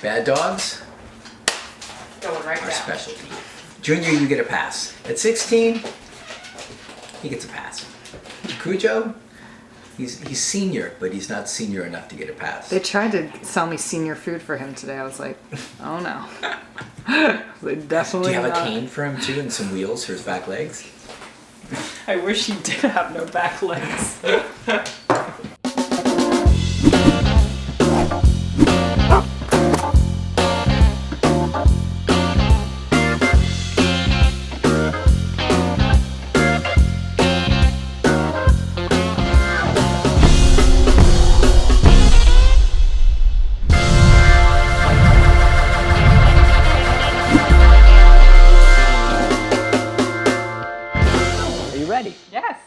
Bad dogs Going right are down. specialty. Junior, you get a pass. At 16, he gets a pass. Cujo, he's senior, but he's not senior enough to get a pass. They tried to sell me senior food for him today. I was like, oh no. They definitely Do you have not. a cane for him too and some wheels for his back legs? I wish he did have no back legs.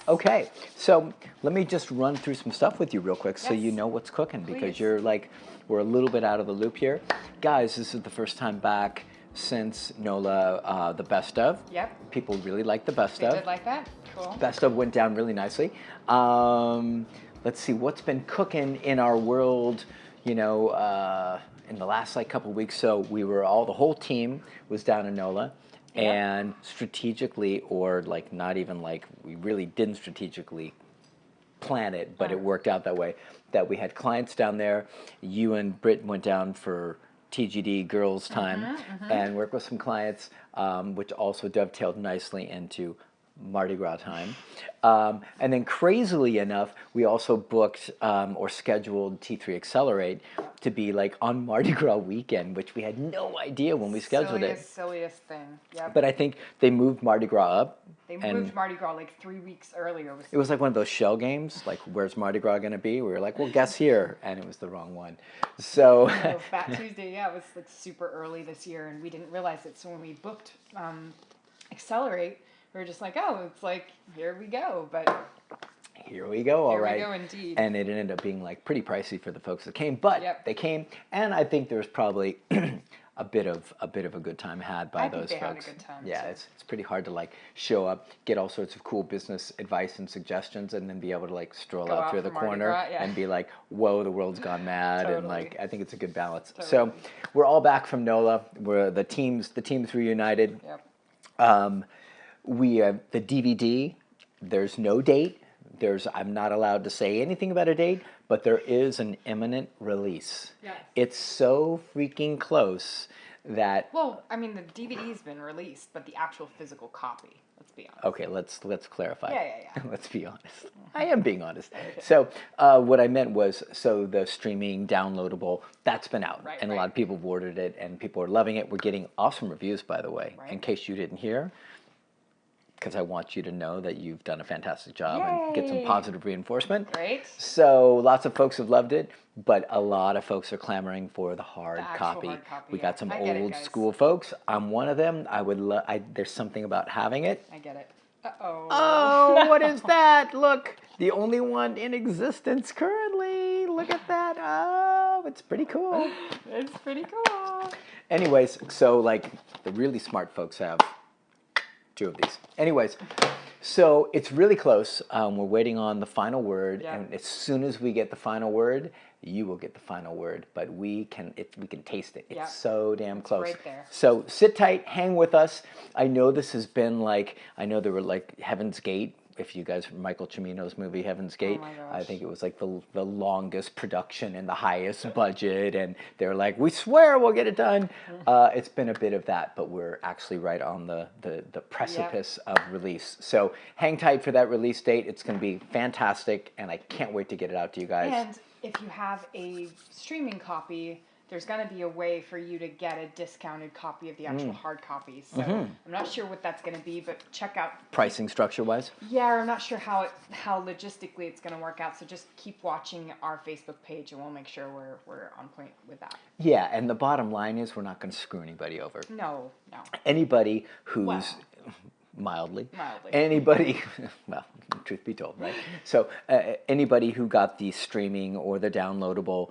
Okay, so let me just run through some stuff with you real quick so you know what's cooking, because you're like, we're a little bit out of the loop here. Guys, this is the first time back since NOLA, the best of. Yep. People really like the best They of. did like that? Cool. Best of went down really nicely. Let's see, what's been cooking in our world, you know, in the last like couple weeks. So the whole team was down in NOLA. Yep. And strategically, or like not even like, we really didn't strategically plan it, but it worked out that way, that we had clients down there. You and Britt went down for TGD girls time and worked with some clients, which also dovetailed nicely into Mardi Gras time. And then crazily enough, we also booked or scheduled T3 Accelerate to be like on Mardi Gras weekend, which we had no idea when we scheduled it. Silliest thing. Yep. But I think they moved Mardi Gras up. They moved Mardi Gras like 3 weeks earlier. It was like one of those shell games, like where's Mardi Gras going to be? We were like, well, guess here. And it was the wrong one. So Fat Tuesday, it was like super early this year, and we didn't realize it. So when we booked Accelerate, we were just like, oh, it's like, here we go. But here we go, all right. Here we go, indeed. And it ended up being like pretty pricey for the folks that came, but they came, and I think there was probably a bit of a good time had by those folks. Had a good time. Yeah, it's pretty hard to like show up, get all sorts of cool business advice and suggestions, and then be able to like stroll out through the corner and be like, whoa, the world's gone mad. And like, I think it's a good balance. So we're all back from NOLA. The teams reunited. Yep. We have the DVD. There's no date. I'm not allowed to say anything about a date, but there is an imminent release. Yes. It's so freaking close that. Well, I mean, the DVD's been released, but the actual physical copy. Let's be honest. Okay, let's clarify. Yeah. Let's be honest. I am being honest. Okay. So what I meant was, so the streaming downloadable, that's been out, and a lot of people have ordered it, and people are loving it. We're getting awesome reviews, by the way. In case you didn't hear. Because I want you to know that you've done a fantastic job and get some positive reinforcement. Great. So lots of folks have loved it, but a lot of folks are clamoring for the hard copy. We got some old school folks. I'm one of them. There's something about having it. I get it. Uh-oh. Oh, what is that? Look, the only one in existence currently. Look at that. Oh, it's pretty cool. It's pretty cool. Anyways, so like the really smart folks have 2 of these. Anyways, so it's really close. We're waiting on the final word, and as soon as we get the final word, you will get the final word. But we can taste it. It's so damn close. Right there. So sit tight, hang with us. I know this has been like, I know there were like Heaven's Gate. If you guys, Michael Cimino's movie Heaven's Gate, I think it was like the longest production and the highest budget, and they're like, we swear we'll get it done. It's been a bit of that, but we're actually right on the precipice of release. So hang tight for that release date. It's going to be fantastic, and I can't wait to get it out to you guys. And if you have a streaming copy, there's going to be a way for you to get a discounted copy of the actual hard copy. So I'm not sure what that's going to be, but check out pricing structure-wise. Yeah, I'm not sure how logistically it's going to work out. So just keep watching our Facebook page, and we'll make sure we're on point with that. Yeah, and the bottom line is we're not going to screw anybody over. No. Anybody who's mildly. Anybody, well, truth be told, right? So anybody who got the streaming or the downloadable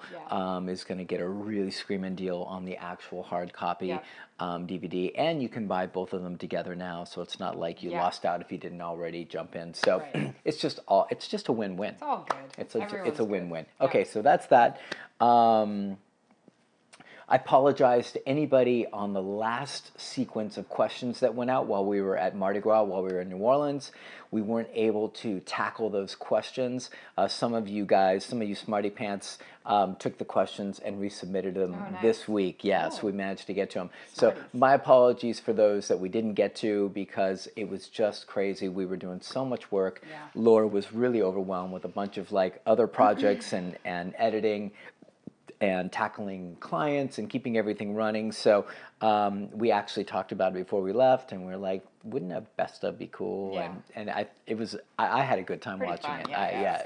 is going to get a really screaming deal on the actual hard copy DVD, and you can buy both of them together now. So it's not like you lost out if you didn't already jump in. So it's just a win-win. It's all good. It's a win-win. Okay, so that's that. I apologize to anybody on the last sequence of questions that went out while we were at Mardi Gras, while we were in New Orleans. We weren't able to tackle those questions. Some of you guys, some of you smarty pants, took the questions and resubmitted them this week. Yeah, so we managed to get to them. So my apologies for those that we didn't get to because it was just crazy. We were doing so much work. Yeah. Laura was really overwhelmed with a bunch of like other projects and editing and tackling clients and keeping everything running. So we actually talked about it before we left, and we were like, wouldn't a best of be cool? Yeah. And I had a good time watching fun. it. Yeah,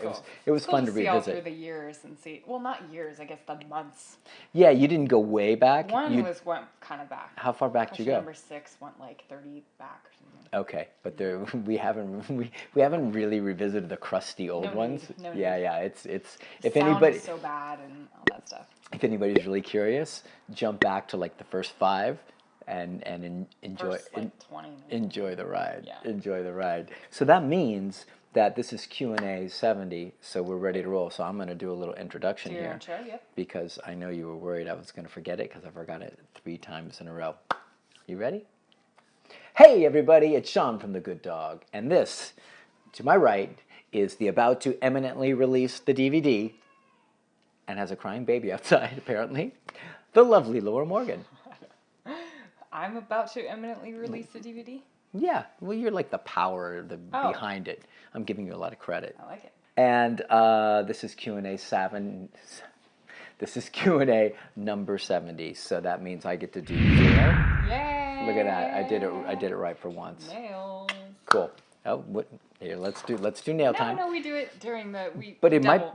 It was cool fun to see all revisit. through the years and see. Well, not years. I guess the months. Yeah, you didn't go way back. Went kind of back. How far back did you go? Number 6 went like 30 back or something. Okay, but we haven't really revisited the crusty old ones. No yeah, need. yeah. It's if Sound anybody is so bad and all that stuff. if anybody's really curious, jump back to like the first 5 and enjoy First, like 20 minutes. enjoy the ride. Yeah. Enjoy the ride. So that means that this is Q&A 70, so we're ready to roll. So I'm going to do a little introduction Do your here intro, yep. because I know you were worried I was going to forget it because I forgot it 3 times in a row. You ready? Hey everybody, it's Sean from The Good Dog, and this, to my right, is the about to eminently release the DVD, and has a crying baby outside apparently, the lovely Laura Morgan. I'm about to eminently release the DVD. Yeah, well you're like the power behind it. I'm giving you a lot of credit. I like it. And this is Q&A 7. This is Q&A number 70, so that means I get to do 0. Yay! Look at that. I did it right for once. Nails. Cool. Oh, what? Here, let's do nail time. No, we do it during the But it might.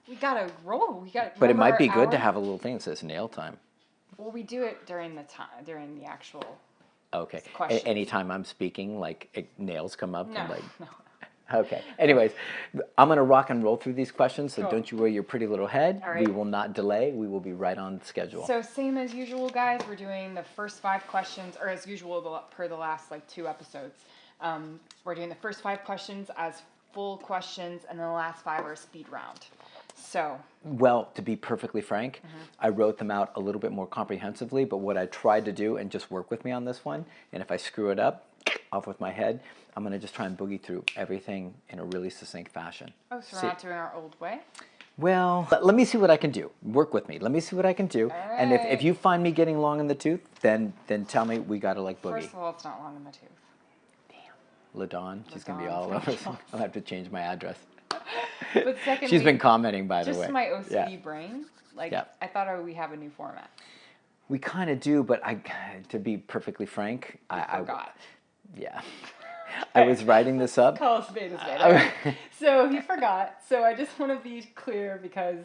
We gotta roll. But it might be good to have a little thing that says nail time. Well, we do it during the actual. Okay. Questions. Anytime I'm speaking, like nails come up. No. And like. No. Okay. Anyways, I'm gonna rock and roll through these questions, so Cool. don't you worry your pretty little head. All right. We will not delay. We will be right on schedule. So same as usual, guys. We're doing the first 5 questions, or as usual, per the last like 2 episodes. We're doing the first 5 questions as full questions, and then the last 5 are a speed round. So. Well, to be perfectly frank, I wrote them out a little bit more comprehensively, but what I tried to do, and just work with me on this one, and if I screw it up, off with my head, I'm going to just try and boogie through everything in a really succinct fashion. Oh, so we're not doing our old way? Well, let me see what I can do. Work with me. Let me see what I can do. All And if right. you find me getting long in the tooth, then tell me we got to like boogie. First of all, it's not long in the tooth. LaDawn, she's going to be LaDawn. all over. I'll have to change my address. But secondly, She's been commenting, by the way. just my OCD Yeah. brain. Like, Yeah. I thought we have a new format. We kind of do, but to be perfectly frank, I Forgot. Yeah. I was writing this up. Call a spade a spade. All right. So he forgot. So I just want to be clear because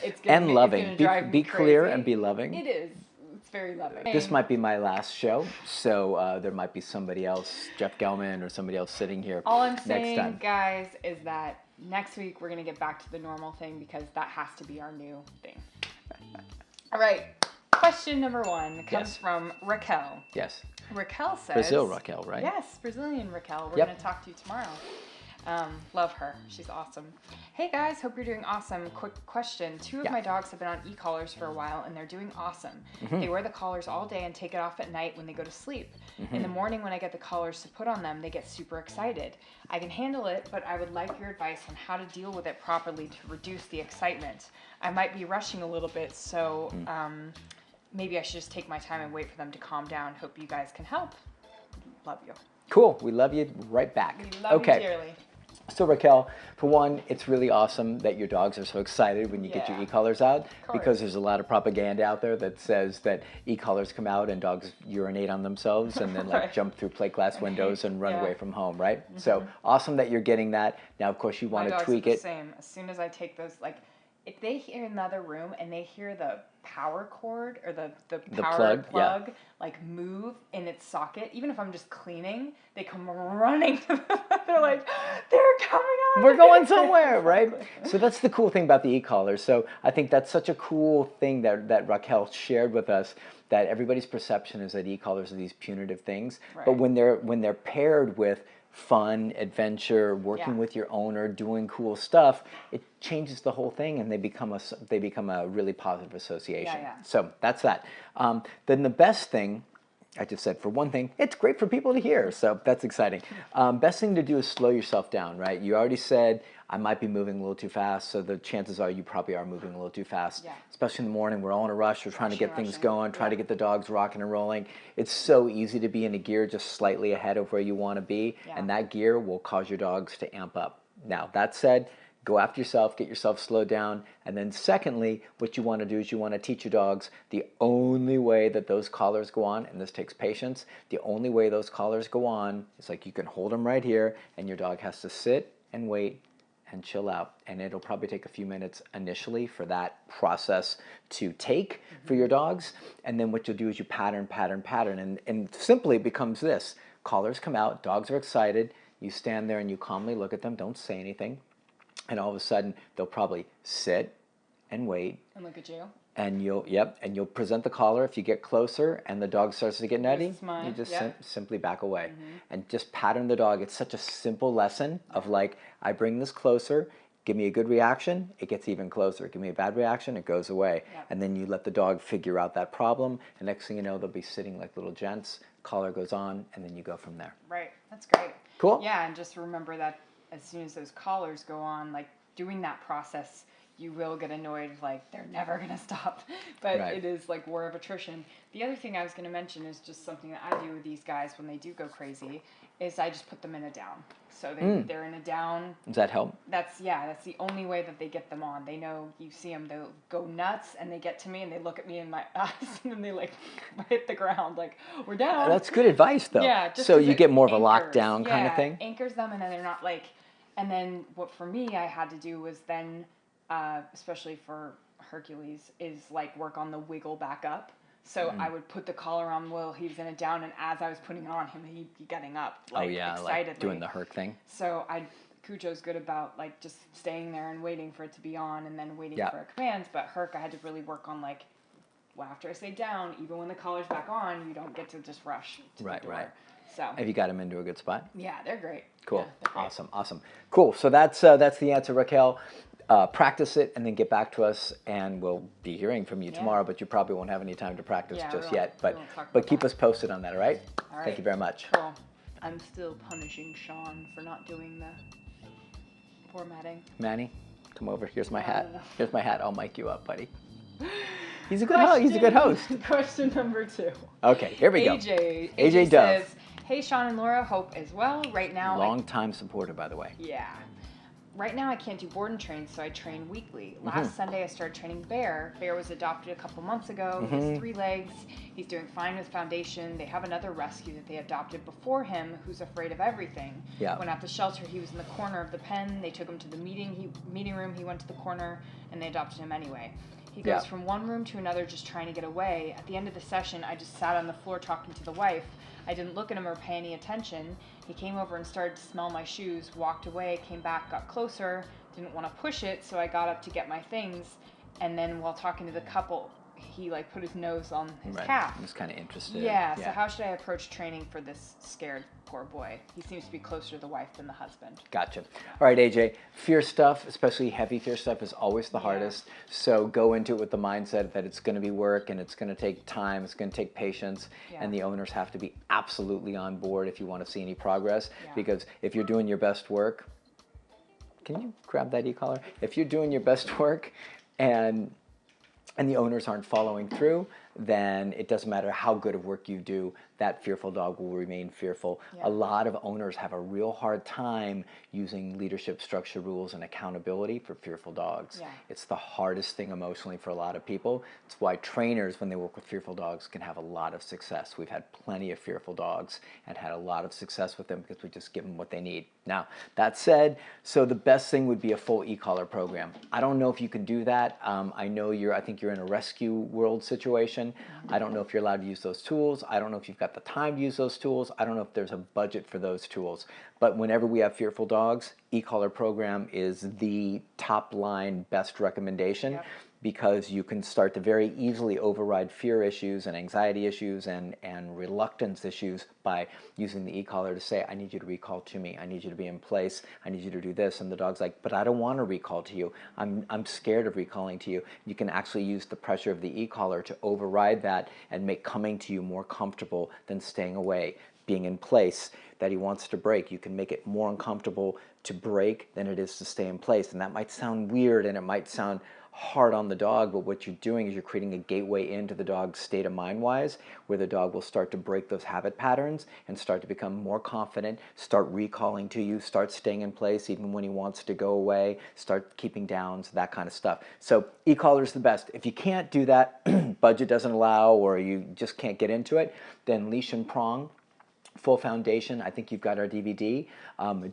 it's gonna And it's loving. gonna drive Be me clear crazy. and be loving. It is. It's very loving. This might be my last show, so there might be somebody else, Jeff Gelman or somebody else sitting here All I'm next saying, time. guys, is that next week we're gonna get back to the normal thing because that has to be our new thing. All right. Question number 1 comes Yes. from Raquel. Yes. Raquel says... Brazil Raquel, right? Yes, Brazilian Raquel. We're Yep. going to talk to you tomorrow. Love her. She's awesome. Hey guys, hope you're doing awesome. Quick question. 2 of Yeah. my dogs have been on e-collars for a while and they're doing awesome. Mm-hmm. They wear the collars all day and take it off at night when they go to sleep. In the morning when I get the collars to put on them, they get super excited. I can handle it, but I would like your advice on how to deal with it properly to reduce the excitement. I might be rushing a little bit, so maybe I should just take my time and wait for them to calm down. Hope you guys can help. Love you. Cool. We love you right back. We love you dearly. So Raquel, for one, it's really awesome that your dogs are so excited when you get your Yeah. e-collars out, course. because there's a lot of propaganda out there that says that e-collars come out and dogs urinate on themselves and then like Right. jump through plate glass windows and run Yeah. away from home, right? So awesome that you're getting that. Now, of course, you My want to dogs tweak are the it. same. As soon as I take those, like, if they hear in the other room and they hear the power cord or the power plug, yeah. like move in its socket, even if I'm just cleaning, they come running. They're like, they're coming on. We're going somewhere, right? So that's the cool thing about the e-collars. So I think that's such a cool thing that Raquel shared with us, that everybody's perception is that e-collars are these punitive things. Right. But when they're paired with fun, adventure, working with your owner, doing cool stuff, it changes the whole thing, and they become a really positive association. So that's that. Then the best thing, I just said, for one thing, it's great for people to hear, so that's exciting. Best thing to do is slow yourself down, right? You already said, I might be moving a little too fast, so the chances are you probably are moving a little too fast. Especially in the morning, we're all in a rush, we're trying to get things going, trying to get the dogs rocking and rolling. It's so easy to be in a gear just slightly ahead of where you want to be, and that gear will cause your dogs to amp up. Now, that said, go after yourself, get yourself slowed down, and then secondly, what you want to do is you want to teach your dogs the only way that those collars go on, and this takes patience, the only way those collars go on is like you can hold them right here, and your dog has to sit and wait and chill out, and it'll probably take a few minutes initially for that process to take for your dogs, and then what you'll do is you pattern, and simply it becomes this. Collars come out, dogs are excited, you stand there and you calmly look at them, don't say anything, and all of a sudden they'll probably sit and wait. And look at you. And you'll present the collar. If you get closer and the dog starts to get nutty, you just simply back away. And just pattern the dog. It's such a simple lesson of like, I bring this closer, give me a good reaction, it gets even closer. Give me a bad reaction, it goes away. And then you let the dog figure out that problem, and next thing you know, they'll be sitting like little gents, collar goes on, and then you go from there. Right, that's great. Cool. Yeah, and just remember that as soon as those collars go on, like doing that process, you will get annoyed, like they're never going to stop. But it is like war of attrition. The other thing I was going to mention is just something that I do with these guys when they do go crazy, is I just put them in a down. So they're in a down. Does that help? That's the only way that they get them on. They know, you see them, they'll go nuts, and they get to me, and they look at me in my eyes, and then they like hit the ground, like, we're down. That's good advice, though. Yeah. Just so you get more of a anchors. lockdown kind of thing? Anchors them, and then they're not like, and then what for me I had to do was then, especially for Hercules, is like work on the wiggle back up. So I would put the collar on Will, he was in a down, and as I was putting it on him, he'd be getting up, like, excitedly. Like doing the Herc thing. So Cujo's good about, like, just staying there and waiting for it to be on, and then waiting for a command, but Herc, I had to really work on, like, well, after I say down, even when the collar's back on, you don't get to just rush to the door. Right. So have you got them into a good spot? Yeah, they're great. Cool. Yeah, they're great. Awesome. Cool. So that's the answer, Raquel. Practice it and then get back to us, and we'll be hearing from you tomorrow, but you probably won't have any time to practice just yet. But keep us posted on that, all right? All right. Thank you very much. Cool. I'm still punishing Sean for not doing the formatting. Manny, come over. Here's my hat. Here's my hat. I'll mic you up, buddy. He's a good host. He's a good host. Question number 2. Okay, here we go. AJ Dove says, hey, Sean and Laura, hope as well. Right now, long-time supporter, by the way. Yeah. Right now I can't do board and train, so I train weekly. Last Sunday I started training Bear. Bear was adopted a couple months ago. He has 3 legs. He's doing fine with foundation. They have another rescue that they adopted before him who's afraid of everything. Yeah. When at the shelter, he was in the corner of the pen. They took him to the meeting room. He went to the corner, and they adopted him anyway. He goes from one room to another just trying to get away. At the end of the session, I just sat on the floor talking to the wife. I didn't look at him or pay any attention. He came over and started to smell my shoes, walked away, came back, got closer, didn't want to push it, so I got up to get my things, and then while talking to the couple, he like put his nose on his calf. He was kind of interested. Yeah, so how should I approach training for this scared poor boy? He seems to be closer to the wife than the husband. Gotcha. All right, AJ, fear stuff, especially heavy fear stuff, is always the hardest. So go into it with the mindset that it's going to be work, and it's going to take time, it's going to take patience, and the owners have to be absolutely on board if you want to see any progress, because if you're doing your best work, can you grab that e-collar? If you're doing your best work and the owners aren't following through, then it doesn't matter how good of work you do, that fearful dog will remain fearful. A lot of owners have a real hard time using leadership structure rules and accountability for fearful dogs. It's the hardest thing emotionally for a lot of people. It's why trainers, when they work with fearful dogs, can have a lot of success. We've had plenty of fearful dogs and had a lot of success with them because we just give them what they need. Now, that said, so the best thing would be a full e-collar program. I don't know if you can do that. I think you're in a rescue world situation. I don't know if you're allowed to use those tools. I don't know if you've got the time to use those tools. I don't know if there's a budget for those tools. But whenever we have fearful dogs, e-collar program is the top line best recommendation. because you can start to very easily override fear issues and anxiety issues and reluctance issues by using the e-collar to say, I need you to recall to me, I need you to be in place, I need you to do this, and the dog's like, but I don't want to recall to you, I'm scared of recalling to you. You can actually use the pressure of the e-collar to override that and make coming to you more comfortable than staying away. Being in place that he wants to break, you can make it more uncomfortable to break than it is to stay in place. And that might sound weird and it might sound hard on the dog, but what you're doing is you're creating a gateway into the dog's state of mind wise, where the dog will start to break those habit patterns and start to become more confident, start recalling to you, start staying in place even when he wants to go away, start keeping downs, that kind of stuff. So e-collar is the best. If you can't do that, budget doesn't allow, or you just can't get into it, then leash and prong. Full foundation. I think you've got our DVD.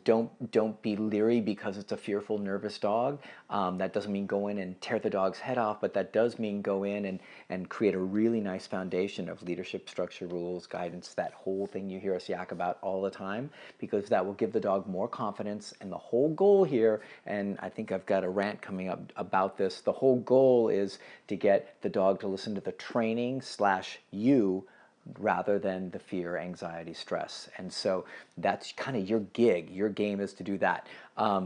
Don't be leery because it's a fearful, nervous dog. That doesn't mean go in and tear the dog's head off, but that does mean go in and create a really nice foundation of leadership, structure, rules, guidance, that whole thing you hear us yak about all the time, because that will give the dog more confidence. And the whole goal here, and I think I've got a rant coming up about this, the whole goal is to get the dog to listen to the training / you rather than the fear, anxiety, stress. And so that's kind of your gig. Your game is to do that.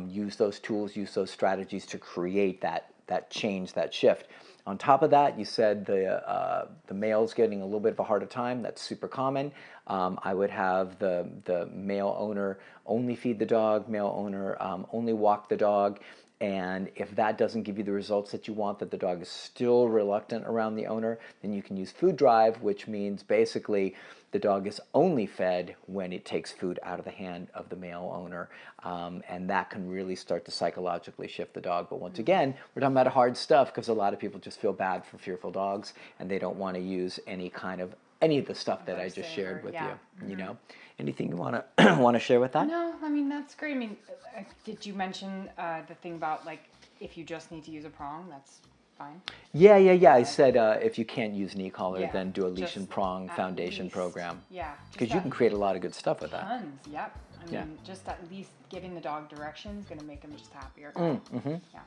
Use those tools, use those strategies to create that change, that shift. On top of that, you said the male's getting a little bit of a harder time. That's super common. I would have the male owner only feed the dog, male owner only walk the dog. And if that doesn't give you the results that you want, that the dog is still reluctant around the owner, then you can use food drive, which means basically the dog is only fed when it takes food out of the hand of the male owner. And that can really start to psychologically shift the dog. But once again, we're talking about hard stuff because a lot of people just feel bad for fearful dogs and they don't want to use any of the stuff that I just shared with you. You know, anything you want to share with that? No, I mean that's great. I mean, did you mention the thing about like if you just need to use a prong, that's fine? Yeah. I said if you can't use an e-collar, then do a leash and prong foundation program. Yeah, because you can create a lot of good stuff with that. Tons. Yep. I mean, just at least giving the dog direction is going to make him just happier. Yeah.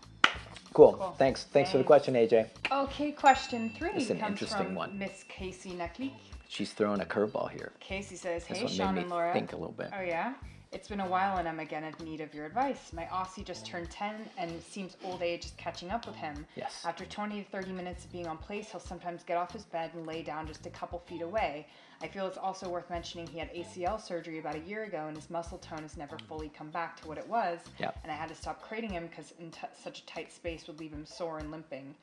Cool. Thanks for the question, AJ. Okay, question 3 It's an comes interesting from one. Miss Kasie Naklik. She's throwing a curveball here. Casey says, This hey, one Sean made and me Laura. think a little bit. Oh, yeah? It's been a while and I'm again in need of your advice. My Aussie just turned 10 and it seems old age is catching up with him. Yes. After 20 to 30 minutes of being on place, he'll sometimes get off his bed and lay down just a couple feet away. I feel it's also worth mentioning he had ACL surgery about a year ago and his muscle tone has never fully come back to what it was. Yep. And I had to stop crating him because in such a tight space would leave him sore and limping.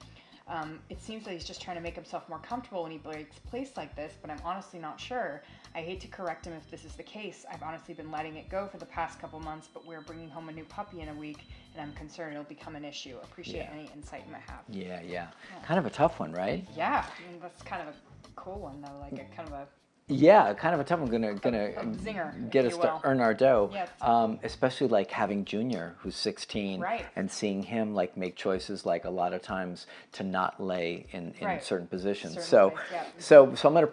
It seems that he's just trying to make himself more comfortable when he breaks place like this, but I'm honestly not sure. I hate to correct him if this is the case. I've honestly been letting it go for the past couple months, but we're bringing home a new puppy in a week, and I'm concerned it'll become an issue. Appreciate any insight you might have. Yeah. Kind of a tough one, right? Yeah, I mean, that's kind of a cool one, though, like a kind of a... Yeah, kind of a tough one. Gonna zinger, get us to earn our dough. Yeah, especially like having Junior, who's 16, right, and seeing him like make choices like a lot of times to not lay in certain positions. So I'm going to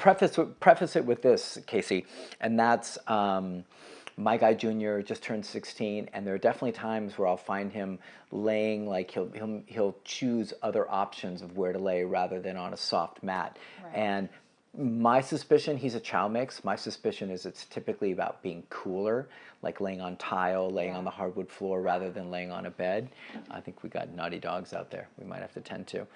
preface it with this, Kasie, and that's my guy Junior just turned 16, and there are definitely times where I'll find him laying like he'll choose other options of where to lay rather than on a soft mat, and my suspicion, he's a chow mix. My suspicion is it's typically about being cooler, like laying on tile, laying on the hardwood floor rather than laying on a bed. I think we got naughty dogs out there we might have to tend to.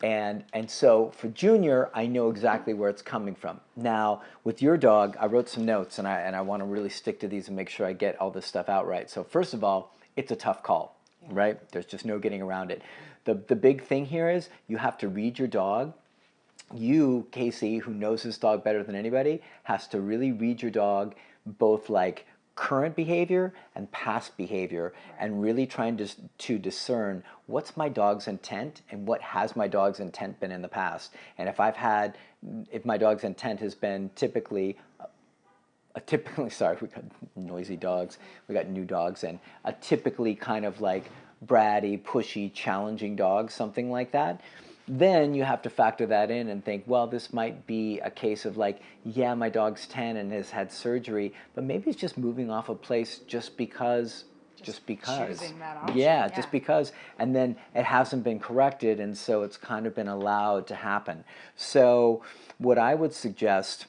And so for Junior, I know exactly where it's coming from. Now, with your dog, I wrote some notes, and I want to really stick to these and make sure I get all this stuff out right. So first of all, it's a tough call, right? There's just no getting around it. The big thing here is you have to read your dog. You, Kasie, who knows this dog better than anybody, has to really read your dog, both like current behavior and past behavior, and really trying to discern what's my dog's intent and what has my dog's intent been in the past. And if my dog's intent has been typically, sorry, we got noisy dogs, we got new dogs, and a typically kind of like bratty, pushy, challenging dog, something like that, then you have to factor that in and think, well, this might be a case of like, yeah, my dog's 10 and has had surgery, but maybe it's just moving off a place just because just because. Choosing that option. Yeah, just because. And then it hasn't been corrected, and so it's kind of been allowed to happen. So what I would suggest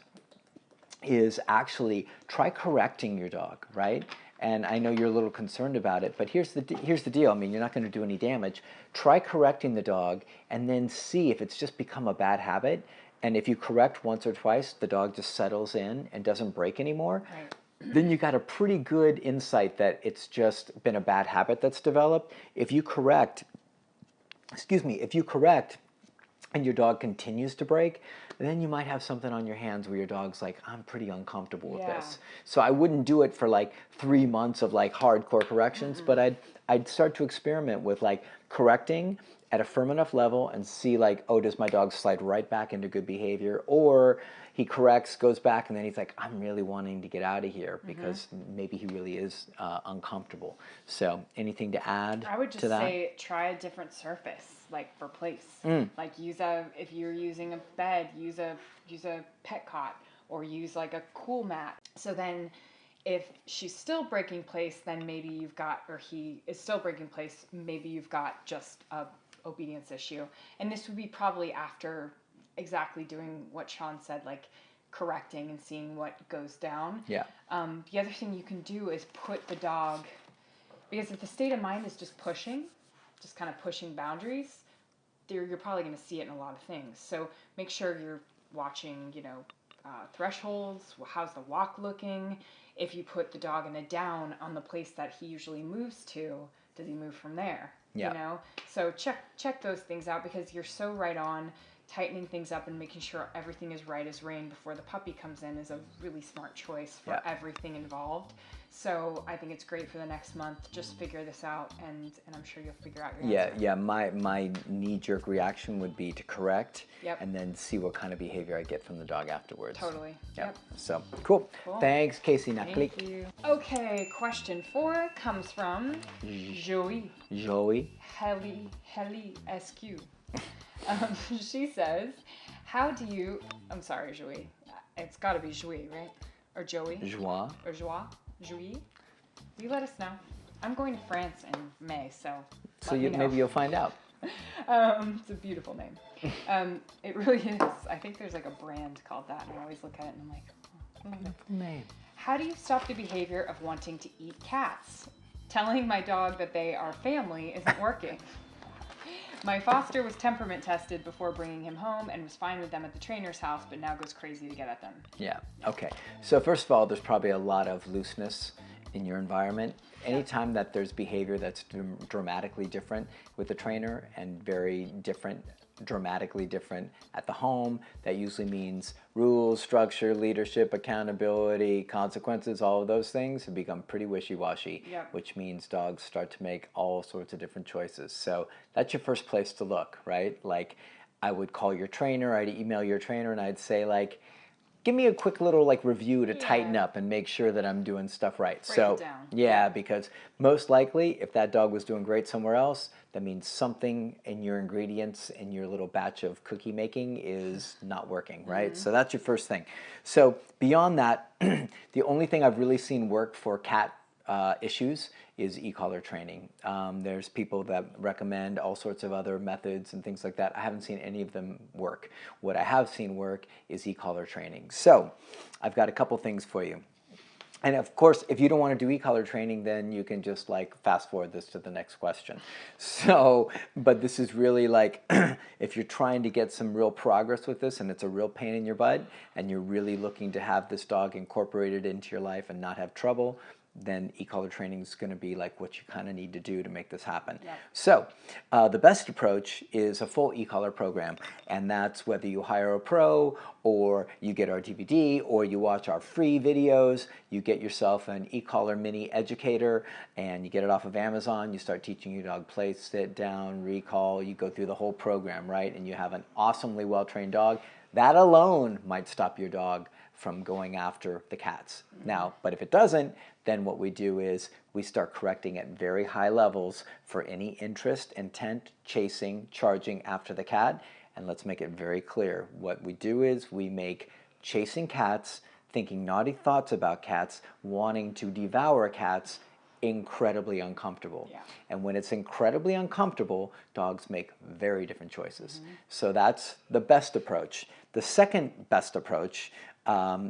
is actually try correcting your dog, right? And I know you're a little concerned about it, but here's the deal. I mean, you're not going to do any damage. Try correcting the dog and then see if it's just become a bad habit. And if you correct once or twice, the dog just settles in and doesn't break anymore. Right. Then you got a pretty good insight that it's just been a bad habit that's developed. If you correct, and your dog continues to break, then you might have something on your hands where your dog's like, I'm pretty uncomfortable with this. So I wouldn't do it for like 3 months of like hardcore corrections, but I'd start to experiment with like correcting at a firm enough level and see like, oh, does my dog slide right back into good behavior? Or he corrects, goes back, and then he's like, I'm really wanting to get out of here because maybe he really is uncomfortable. So anything to add to that? I would just say try a different surface, like for place. Like if you're using a bed, use a pet cot, or use like a cool mat. So then if she's still breaking place, then maybe you've got, or he is still breaking place, maybe you've got just a obedience issue. And this would be probably after exactly doing what Sean said, like correcting and seeing what goes down. Yeah. The other thing you can do is put the dog, because if the state of mind is just pushing, just kind of pushing boundaries, you're probably going to see it in a lot of things. So make sure you're watching, thresholds. How's the walk looking? If you put the dog in a down on the place that he usually moves to, does he move from there? Yeah. So check those things out, because you're so right on. Tightening things up and making sure everything is right as rain before the puppy comes in is a really smart choice for everything involved. So I think it's great for the next month. Just figure this out, and I'm sure you'll figure out your answer. Yeah. My knee-jerk reaction would be to correct, and then see what kind of behavior I get from the dog afterwards. Totally. Yep. So cool. Thanks, Kasie. Thank you. Okay, question 4 comes from Joie. Heli SQ. She says, how do you, I'm sorry, Joie. It's got to be Joie, right? Or Joey? Joie. Or Joie? Joie? You let us know. I'm going to France in May, so maybe you'll find out. It's a beautiful name. It really is. I think there's like a brand called that, and I always look at it and I'm like, oh, beautiful name. How do you stop the behavior of wanting to eat cats? Telling my dog that they are family isn't working. My foster was temperament tested before bringing him home and was fine with them at the trainer's house, but now goes crazy to get at them. Yeah, okay. So first of all, there's probably a lot of looseness in your environment. Anytime that there's behavior that's dramatically different with the trainer and very different, dramatically different at the home, that usually means rules, structure, leadership, accountability, consequences, all of those things have become pretty wishy-washy, which means dogs start to make all sorts of different choices. So that's your first place to look, right? Like, I would call your trainer, I'd email your trainer, and I'd say, like, give me a quick little like review to tighten up and make sure that I'm doing stuff right. Break it down. Because most likely if that dog was doing great somewhere else, that means something in your ingredients in your little batch of cookie making is not working, right? So that's your first thing. So beyond that, the only thing I've really seen work for cat issues is e-collar training. There's people that recommend all sorts of other methods and things like that. I haven't seen any of them work. What I have seen work is e-collar training. So I've got a couple things for you. And of course, if you don't want to do e-collar training, then you can just like fast forward this to the next question. So, but this is really like, if you're trying to get some real progress with this and it's a real pain in your butt and you're really looking to have this dog incorporated into your life and not have trouble, then e-collar training is going to be like what you kind of need to do to make this happen. So the best approach is a full e-collar program, and that's whether you hire a pro or you get our DVD or you watch our free videos. You get yourself an e-collar mini educator and you get it off of Amazon. You start teaching your dog place, sit down, recall. You go through the whole program, right? And you have an awesomely well-trained dog. That alone might stop your dog from going after the cats. Now, but if it doesn't, then what we do is we start correcting at very high levels for any interest, intent, chasing, charging after the cat. And let's make it very clear. What we do is we make chasing cats, thinking naughty thoughts about cats, wanting to devour cats incredibly uncomfortable. Yeah. And when it's incredibly uncomfortable, dogs make very different choices. So that's the best approach. The second best approach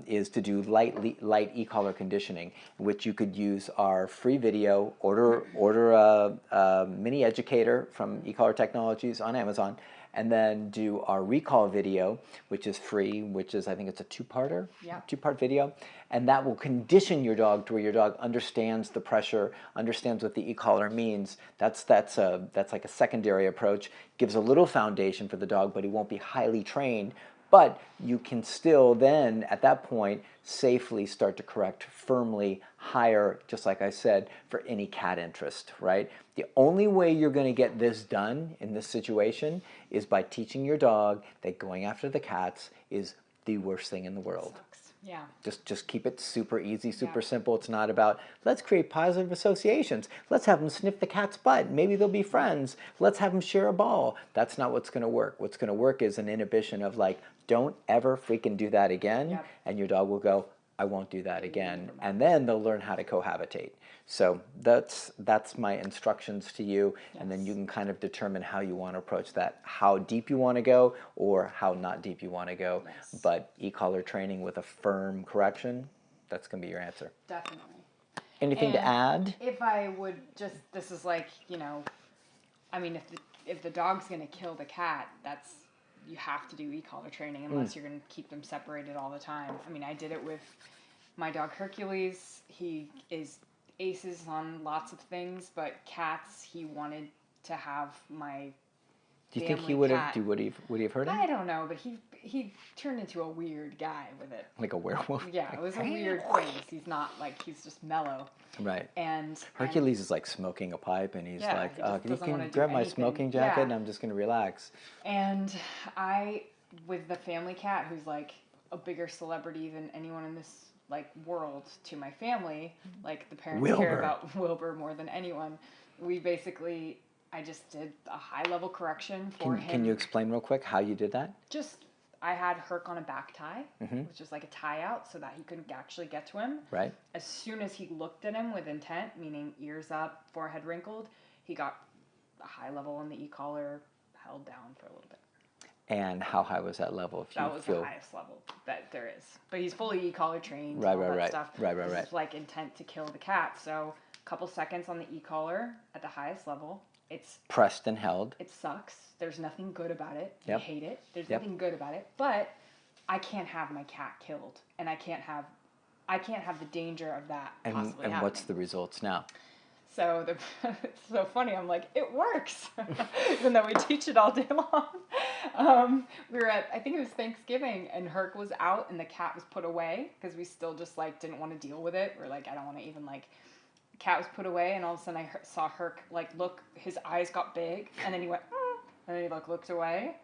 is to do light e-collar conditioning, which you could use our free video, order a mini educator from ECollar Technologies on Amazon, and then do our recall video, which is free, which is, I think it's a two-part video, and that will condition your dog to where your dog understands the pressure, understands what the e-collar means. That's like a secondary approach, gives a little foundation for the dog, but he won't be highly trained. But you can still then, at that point, safely start to correct firmly higher, just like I said, for any cat interest, right? The only way you're going to get this done in this situation is by teaching your dog that going after the cats is the worst thing in the world. Sucks. Yeah. Just keep it super easy, super simple. It's not about, let's create positive associations. Let's have them sniff the cat's butt. Maybe they'll be friends. Let's have them share a ball. That's not what's going to work. What's going to work is an inhibition of like, don't ever freaking do that again. And your dog will go, I won't do that again. And then they'll learn how to cohabitate. So that's my instructions to you. And then you can kind of determine how you want to approach that, how deep you want to go or how not deep you want to go. But e-collar training with a firm correction, that's going to be your answer. Definitely. Anything to add? If I would just, this is like, you know, I mean, if the dog's going to kill the cat, you have to do e-collar training unless you're going to keep them separated all the time. I mean, I did it with my dog Hercules. He is aces on lots of things, but cats, he wanted to have my Do you think he would have hurt him? I don't know, but he turned into a weird guy with it. Like a werewolf? Yeah, it was a weird thing. He's not like, he's just mellow. Right. And Hercules is like smoking a pipe, and he's like, you can grab my smoking jacket, yeah. and I'm just going to relax. And with the family cat, who's like a bigger celebrity than anyone in this like world to my family, like the parents care about Wilbur more than anyone. I just did a high-level correction for him. Can you explain real quick how you did that? I had Herc on a back tie, which is like a tie out so that he couldn't actually get to him. Right. As soon as he looked at him with intent, meaning ears up, forehead wrinkled, he got a high level on the e-collar, held down for a little bit. And how high was that level? That was the highest level that there is. But he's fully e-collar trained. Right. Stuff. This is like intent to kill the cat. So a couple seconds on the e-collar at the highest level. It's pressed and held. It sucks. There's nothing good about it. Yep. I hate it. There's nothing good about it. But I can't have my cat killed, and I can't have the danger of that possibly happening. And what's the results now? So it's so funny. I'm like, it works, even though we teach it all day long. We were at, I think it was Thanksgiving, and Herc was out, and the cat was put away because we still just like didn't want to deal with it. We're like, I don't want to even like. Cat was put away, and all of a sudden I saw Herc like look. His eyes got big, and then he went, and then he like looked away,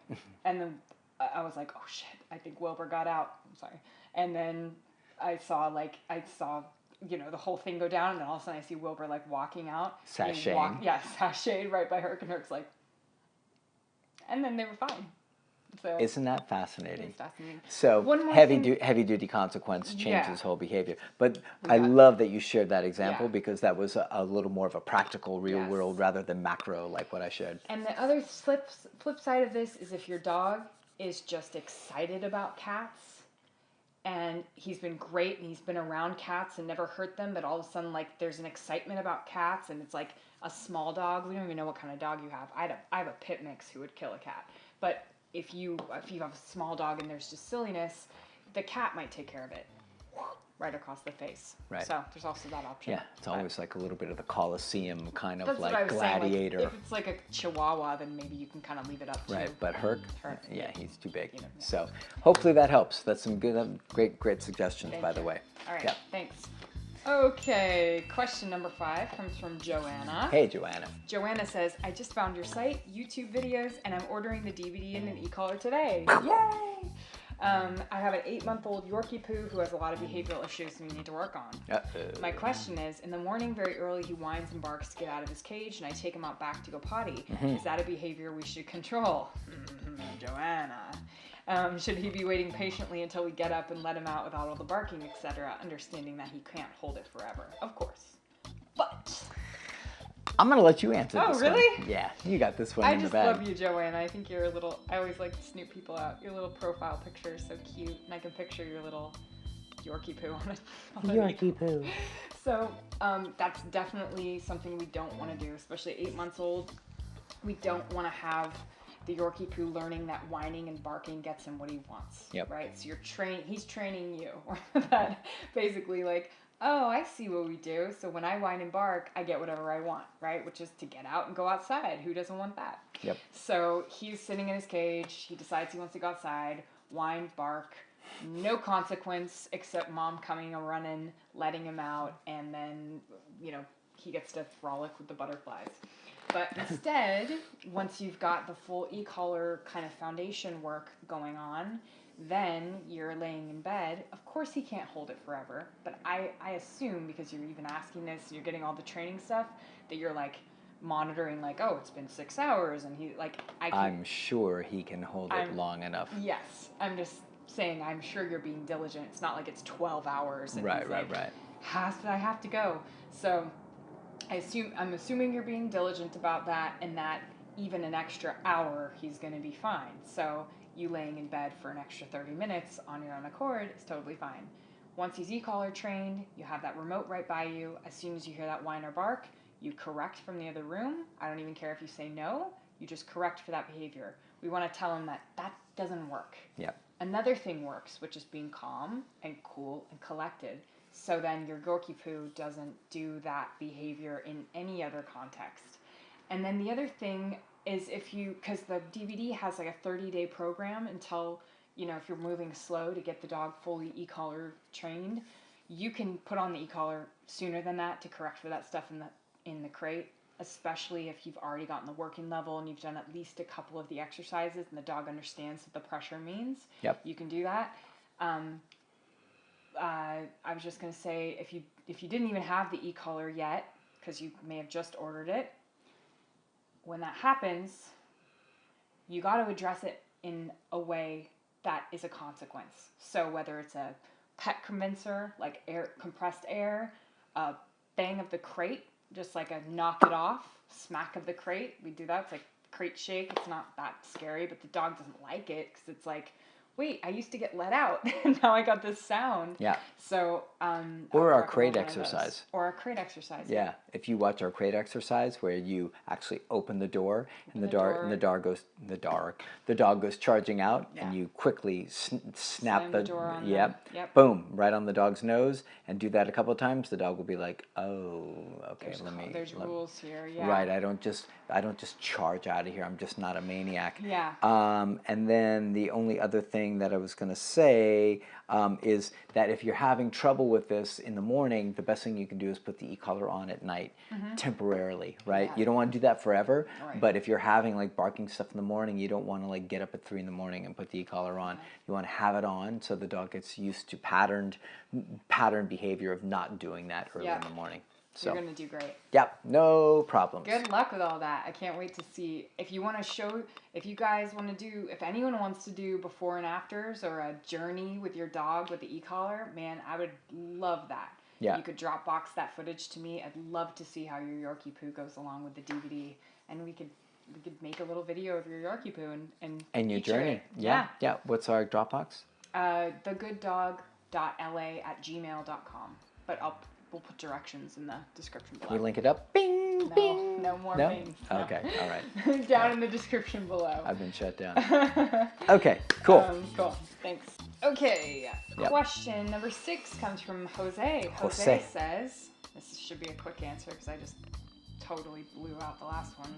and then I was like, oh shit, I think Wilbur got out. I'm sorry. And then I saw the whole thing go down, and then all of a sudden I see Wilbur like walking out, sashaying. Sashayed right by Herc, and Herc's like, and then they were fine. So, isn't that fascinating? It's fascinating. So heavy duty consequence changes whole behavior. But I love that you shared that example because that was a little more of a practical, real world rather than macro like what I shared. And the other flip side of this is if your dog is just excited about cats and he's been great and he's been around cats and never hurt them, but all of a sudden like there's an excitement about cats and it's like a small dog. We don't even know what kind of dog you have. I have a pit mix who would kill a cat. But if you have a small dog and there's just silliness, the cat might take care of it right across the face. Right. So there's also that option. Yeah, it's always like a little bit of the Coliseum kind of That's like what I was gladiator. Saying, like, if it's like a Chihuahua, then maybe you can kind of leave it up to. Right, but Herc, yeah, he's too big. Yeah. So hopefully that helps. That's some good, great suggestions, by the way. All right, yeah. Thanks. Okay, question number 5 comes from Joanna. Hey, Joanna. Joanna says, I just found your site, YouTube videos, and I'm ordering the DVD in an e-collar today. Yay! I have an 8-month-old Yorkiepoo who has a lot of behavioral issues we need to work on. Uh-oh. My question is, in the morning very early he whines and barks to get out of his cage and I take him out back to go potty. Is that a behavior we should control? Joanna. Should he be waiting patiently until we get up and let him out without all the barking, etc., understanding that he can't hold it forever? Of course. But I'm going to let you answer Oh, this really? one. Yeah, you got this one I in the just bag. love you, Joanna. I think you're a little. I always like to snoop people out. Your little profile picture is so cute, and I can picture your little Yorkiepoo on it. Yorkiepoo. So that's definitely something we don't want to do, especially 8 months old. We don't want to have the Yorkiepoo learning that whining and barking gets him what he wants. Yep. Right. So he's training you. That basically like, oh, I see what we do. So when I whine and bark, I get whatever I want, right? Which is to get out and go outside. Who doesn't want that? Yep. So he's sitting in his cage. He decides he wants to go outside, whine, bark. No consequence except mom coming and running, letting him out, and then, he gets to frolic with the butterflies. But instead, once you've got the full e-collar kind of foundation work going on, then you're laying in bed. Of course he can't hold it forever, but I assume, because you're even asking this and you're getting all the training stuff, that you're like monitoring, like, oh, it's been 6 hours, and he like I'm sure he can hold it long enough. Yes, I'm just saying I'm sure you're being diligent. It's not like it's 12 hours and Right. I have to go. So I'm assuming you're being diligent about that, and that even an extra hour he's going to be fine. So you laying in bed for an extra 30 minutes on your own accord is totally fine. Once he's e-collar trained, you have that remote right by you. As soon as you hear that whine or bark, you correct from the other room. I don't even care if you say no. You just correct for that behavior. We want to tell him that doesn't work. Yep. Another thing works, which is being calm and cool and collected. So then your Yorkiepoo doesn't do that behavior in any other context. And then the other thing is because the DVD has like a 30-day program until, if you're moving slow to get the dog fully e-collar trained, you can put on the e-collar sooner than that to correct for that stuff in the crate, especially if you've already gotten the working level and you've done at least a couple of the exercises and the dog understands what the pressure means. Yep. You can do that. I was just going to say, if you didn't even have the e-collar yet, because you may have just ordered it, when that happens, you got to address it in a way that is a consequence. So whether it's a pet convincer, like compressed air, a bang of the crate, just like a knock it off, smack of the crate. We do that. It's like crate shake. It's not that scary, but the dog doesn't like it because it's like, wait, I used to get let out, and now I got this sound. Yeah. So, or our crate exercise. Or our crate exercise. Yeah. If you watch our crate exercise, where you actually open the door and the dog goes charging out, and you quickly snap the door on yep. Boom, right on the dog's nose, and do that a couple of times, the dog will be like, oh, okay, there's rules here. Yeah. Right. I don't just charge out of here. I'm just not a maniac. Yeah. And then the only other thing that I was going to say is that if you're having trouble with this in the morning, the best thing you can do is put the e-collar on at night temporarily, right? Yeah. You don't want to do that forever, but if you're having like barking stuff in the morning, you don't want to like get up at 3 in the morning and put the e-collar on. You want to have it on so the dog gets used to pattern behavior of not doing that early in the morning. So, you're going to do great. Yep, no problems. Good luck with all that. I can't wait to see. If you want to show, if you guys want to do, if anyone wants to do before and afters or a journey with your dog with the e-collar, man, I would love that. Yeah. You could Dropbox that footage to me. I'd love to see how your Yorkiepoo goes along with the DVD. And we could make a little video of your Yorkiepoo and your journey. Yeah. What's our Dropbox? thegooddog.la@gmail.com. But we'll put directions in the description below. Can we link it up? Bing, bing. No more bings. No. Okay, all right. Down in the description below. I've been shut down. Okay, cool. Cool, thanks. Okay, question number 6 comes from Jose. Jose says, this should be a quick answer because I just totally blew out the last one,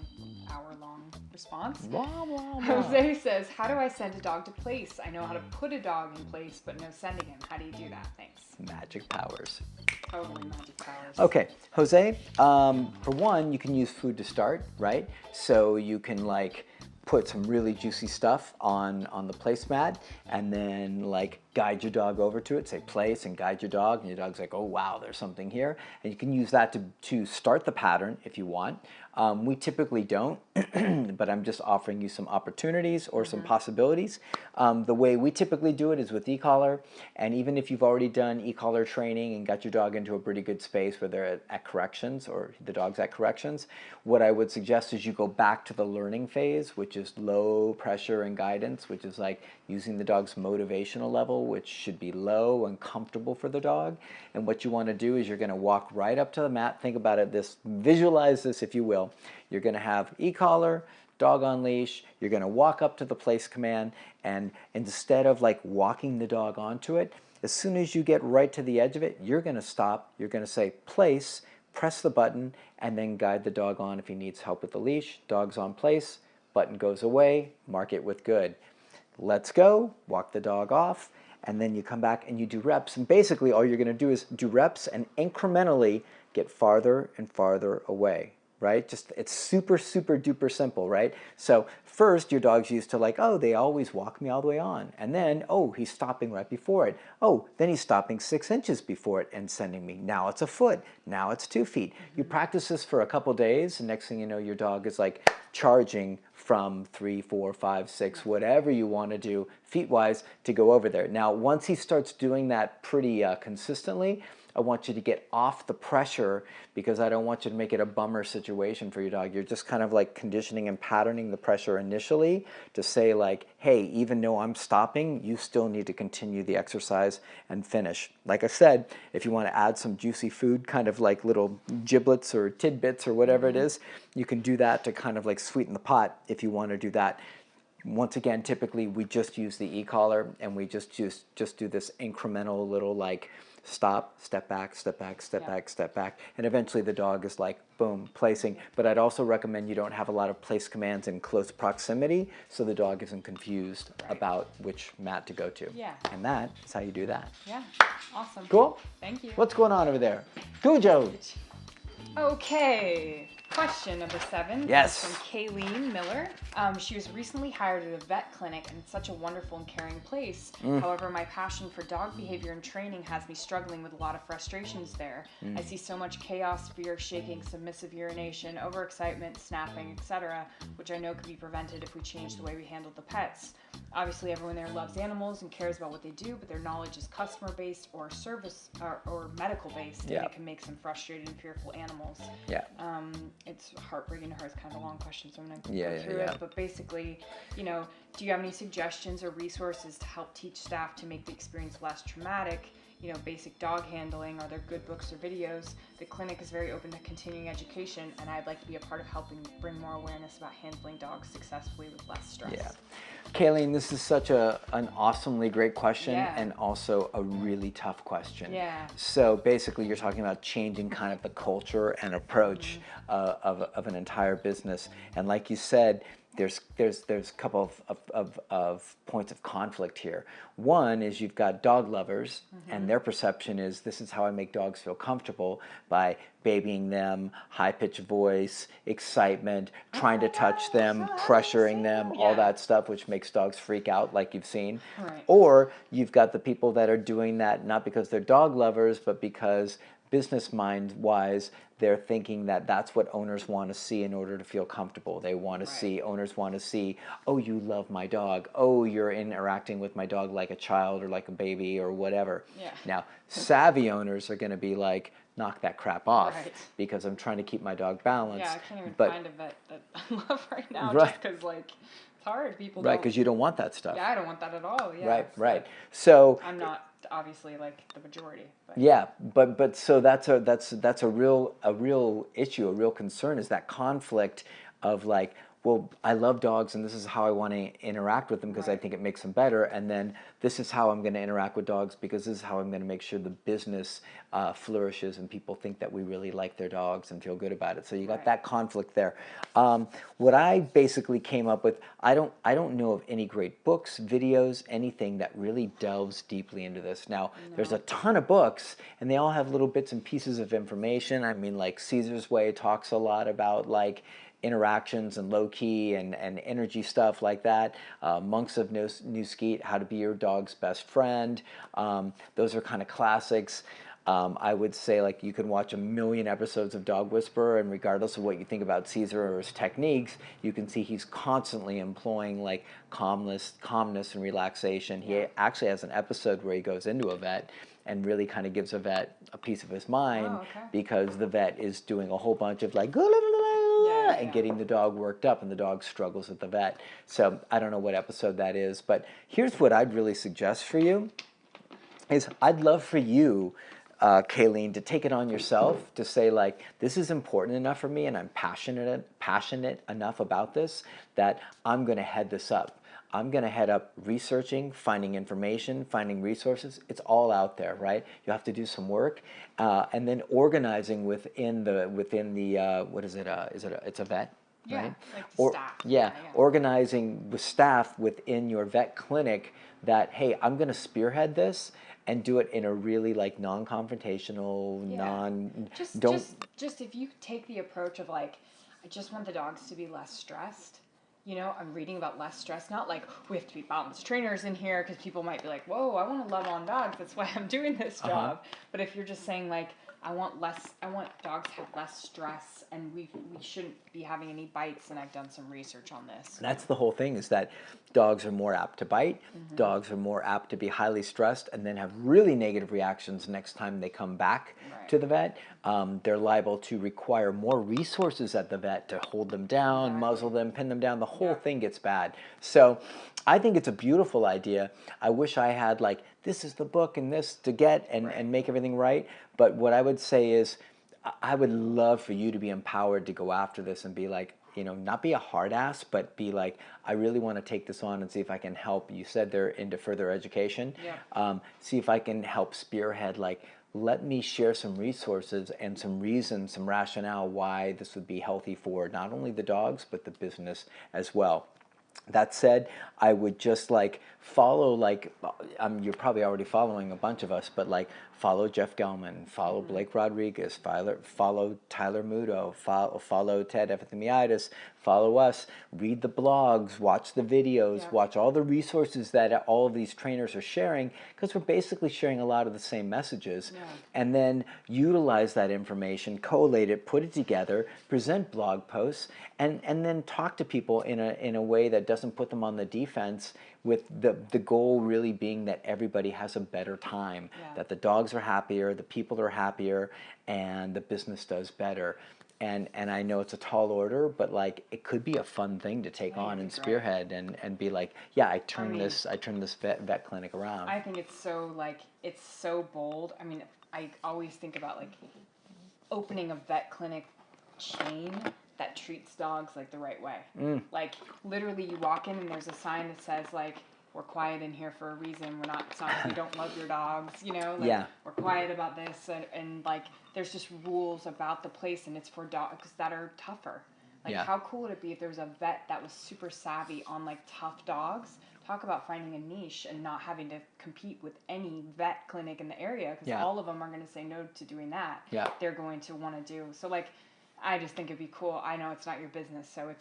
hour-long response. Blah, blah, blah. Jose says, how do I send a dog to place? I know how to put a dog in place, but no sending him. How do you do that? Thanks. Magic powers. Totally magic powers. Okay, Jose, for one, you can use food to start, right? So you can like put some really juicy stuff on the placemat and then like guide your dog over to it, say place and guide your dog, and your dog's like, oh wow, there's something here. And you can use that to start the pattern if you want. We typically don't, but I'm just offering you some opportunities or some possibilities. The way we typically do it is with e-collar, and even if you've already done e-collar training and got your dog into a pretty good space where they're at corrections or the dog's at corrections, what I would suggest is you go back to the learning phase, which is low pressure and guidance, which is like using the dog's motivational level, which should be low and comfortable for the dog. And what you want to do is you're going to walk right up to the mat. Think about it, visualize this if you will. You're going to have e-collar, dog on leash, you're going to walk up to the place command, and instead of like walking the dog onto it, as soon as you get right to the edge of it, you're going to stop, you're going to say place, press the button, and then guide the dog on if he needs help with the leash. Dog's on place, button goes away, mark it with good. Let's go, walk the dog off, and then you come back and you do reps. And basically all you're going to do is do reps and incrementally get farther and farther away, right? Just, it's super, super duper simple, right? So first your dog's used to like, oh, they always walk me all the way on. And then, oh, he's stopping right before it. Oh, then he's stopping 6 inches before it and sending me. Now it's a foot. Now it's 2 feet. You practice this for a couple days, and next thing you know, your dog is like charging from 3, 4, 5, 6, whatever you want to do feet-wise to go over there. Now, once he starts doing that pretty consistently, I want you to get off the pressure, because I don't want you to make it a bummer situation for your dog. You're just kind of like conditioning and patterning the pressure initially to say like, hey, even though I'm stopping, you still need to continue the exercise and finish. Like I said, if you want to add some juicy food, kind of like little giblets or tidbits or whatever it is, you can do that to kind of like sweeten the pot if you want to do that. Once again, typically we just use the e-collar, and we just do this incremental little like stop, step back, step back, step back, step back, and eventually the dog is like, boom, placing. But I'd also recommend you don't have a lot of place commands in close proximity, so the dog isn't confused about which mat to go to. Yeah. And that is how you do that. Yeah, awesome. Cool? Thank you. What's going on over there? Cujo! Okay, question number 7. Yes. From Caeleen Miller. She was recently hired at a vet clinic, and it's such a wonderful and caring place. However, my passion for dog behavior and training has me struggling with a lot of frustrations there. I see so much chaos, fear, shaking, submissive urination, overexcitement, snapping, etc., which I know could be prevented if we change the way we handle the pets. Obviously, everyone there loves animals and cares about what they do, but their knowledge is customer-based or service or medical-based, and it can make some frustrated and fearful animals. Yeah. It's heartbreaking to her. It's kind of a long question, so I'm going to go through Yeah. it. But basically, you know, do you have any suggestions or resources to help teach staff to make the experience less traumatic? You know, basic dog handling. Are there good books or videos? The clinic is very open to continuing education, and I'd like to be a part of helping bring more awareness about handling dogs successfully with less stress. Yeah. Caeleen, this is such an awesomely great question, and also a really tough question. Yeah. So basically you're talking about changing kind of the culture and approach of an entire business. And like you said, there's a couple of points of conflict here. One is you've got dog lovers, and their perception is this is how I make dogs feel comfortable, by babying them, high-pitched voice, excitement, trying to touch them, pressuring them, all that stuff, which makes dogs freak out like you've seen. Right. Or you've got the people that are doing that not because they're dog lovers, but because business mind-wise, they're thinking that that's what owners want to see in order to feel comfortable. They want to see, owners want to see, oh, you love my dog. Oh, you're interacting with my dog like a child or like a baby or whatever. Yeah. Now, savvy owners are going to be like, knock that crap off, because I'm trying to keep my dog balanced. Yeah, I can't even find a vet that I love right now, just because, like, it's hard. People Right, because you don't want that stuff. Yeah, I don't want that at all. Yeah. Right. So I'm not obviously like the majority. But. Yeah, but so that's a real issue, a real concern, is that conflict of like, well, I love dogs and this is how I want to interact with them because I think it makes them better, and then this is how I'm going to interact with dogs because this is how I'm going to make sure the business flourishes and people think that we really like their dogs and feel good about it. So you got that conflict there. What I basically came up with, I don't know of any great books, videos, anything that really delves deeply into this. Now, there's a ton of books and they all have little bits and pieces of information. I mean, like Caesar's Way talks a lot about like interactions and low-key and energy stuff like that. Monks of New Skeet, How to Be Your Dog's Best Friend. Those are kind of classics. I would say like you can watch a million episodes of Dog Whisperer, and regardless of what you think about Caesar or his techniques, you can see he's constantly employing like calmness and relaxation. He actually has an episode where he goes into a vet and really kind of gives a vet a piece of his mind because the vet is doing a whole bunch of like and getting the dog worked up, and the dog struggles with the vet. So I don't know what episode that is, but here's what I'd really suggest for you is I'd love for you, Caeleen, to take it on yourself to say like, this is important enough for me and I'm passionate enough about this that I'm going to head this up. I'm going to head up researching, finding information, finding resources. It's all out there, right? You have to do some work, and then organizing within the what is it? It's a vet, right? Like the staff. Organizing with staff within your vet clinic that, hey, I'm going to spearhead this and do it in a really like non-confrontational, just if you take the approach of like, I just want the dogs to be less stressed. You know, I'm reading about less stress, not like we have to be balanced trainers in here because people might be like, whoa, I want to love on dogs. That's why I'm doing this job. But if you're just saying like, I want dogs to have less stress and we shouldn't be having any bites, and I've done some research on this. And that's the whole thing, is that dogs are more apt to bite. Dogs are more apt to be highly stressed and then have really negative reactions next time they come back to the vet. They're liable to require more resources at the vet to hold them down, muzzle them, pin them down. The whole thing gets bad. So I think it's a beautiful idea. I wish I had like, this is the book and this to get and make everything right. But what I would say is I would love for you to be empowered to go after this and be like, you know, not be a hard ass, but be like, I really want to take this on and see if I can help. You said they're into further education. See if I can help spearhead, like, let me share some resources and some reasons, some rationale why this would be healthy for not only the dogs, but the business as well. That said, I would just like follow, like, you're probably already following a bunch of us, but like follow Jeff Gelman, follow Blake Rodriguez, follow Tyler Muto, follow Ted Ephthemiadis, follow us, read the blogs, watch the videos, watch all the resources that all of these trainers are sharing, because we're basically sharing a lot of the same messages, and then utilize that information, collate it, put it together, present blog posts, and then talk to people in a way that doesn't put them on the defense, with the goal really being that everybody has a better time, that the dogs are happier, the people are happier, and the business does better. And I know it's a tall order, but like it could be a fun thing to take on and spearhead and be like, yeah, I turn this vet clinic around. I think it's so bold. I mean, I always think about like opening a vet clinic chain that treats dogs like the right way. Like literally you walk in and there's a sign that says like, we're quiet in here for a reason. It's not we don't love your dogs, you know, like we're quiet about this, and like there's just rules about the place, and it's for dogs that are tougher. Like how cool would it be if there was a vet that was super savvy on like tough dogs? Talk about finding a niche and not having to compete with any vet clinic in the area, because all of them are going to say no to doing that. They're going to want to do so. Like I just think it'd be cool. I know it's not your business, so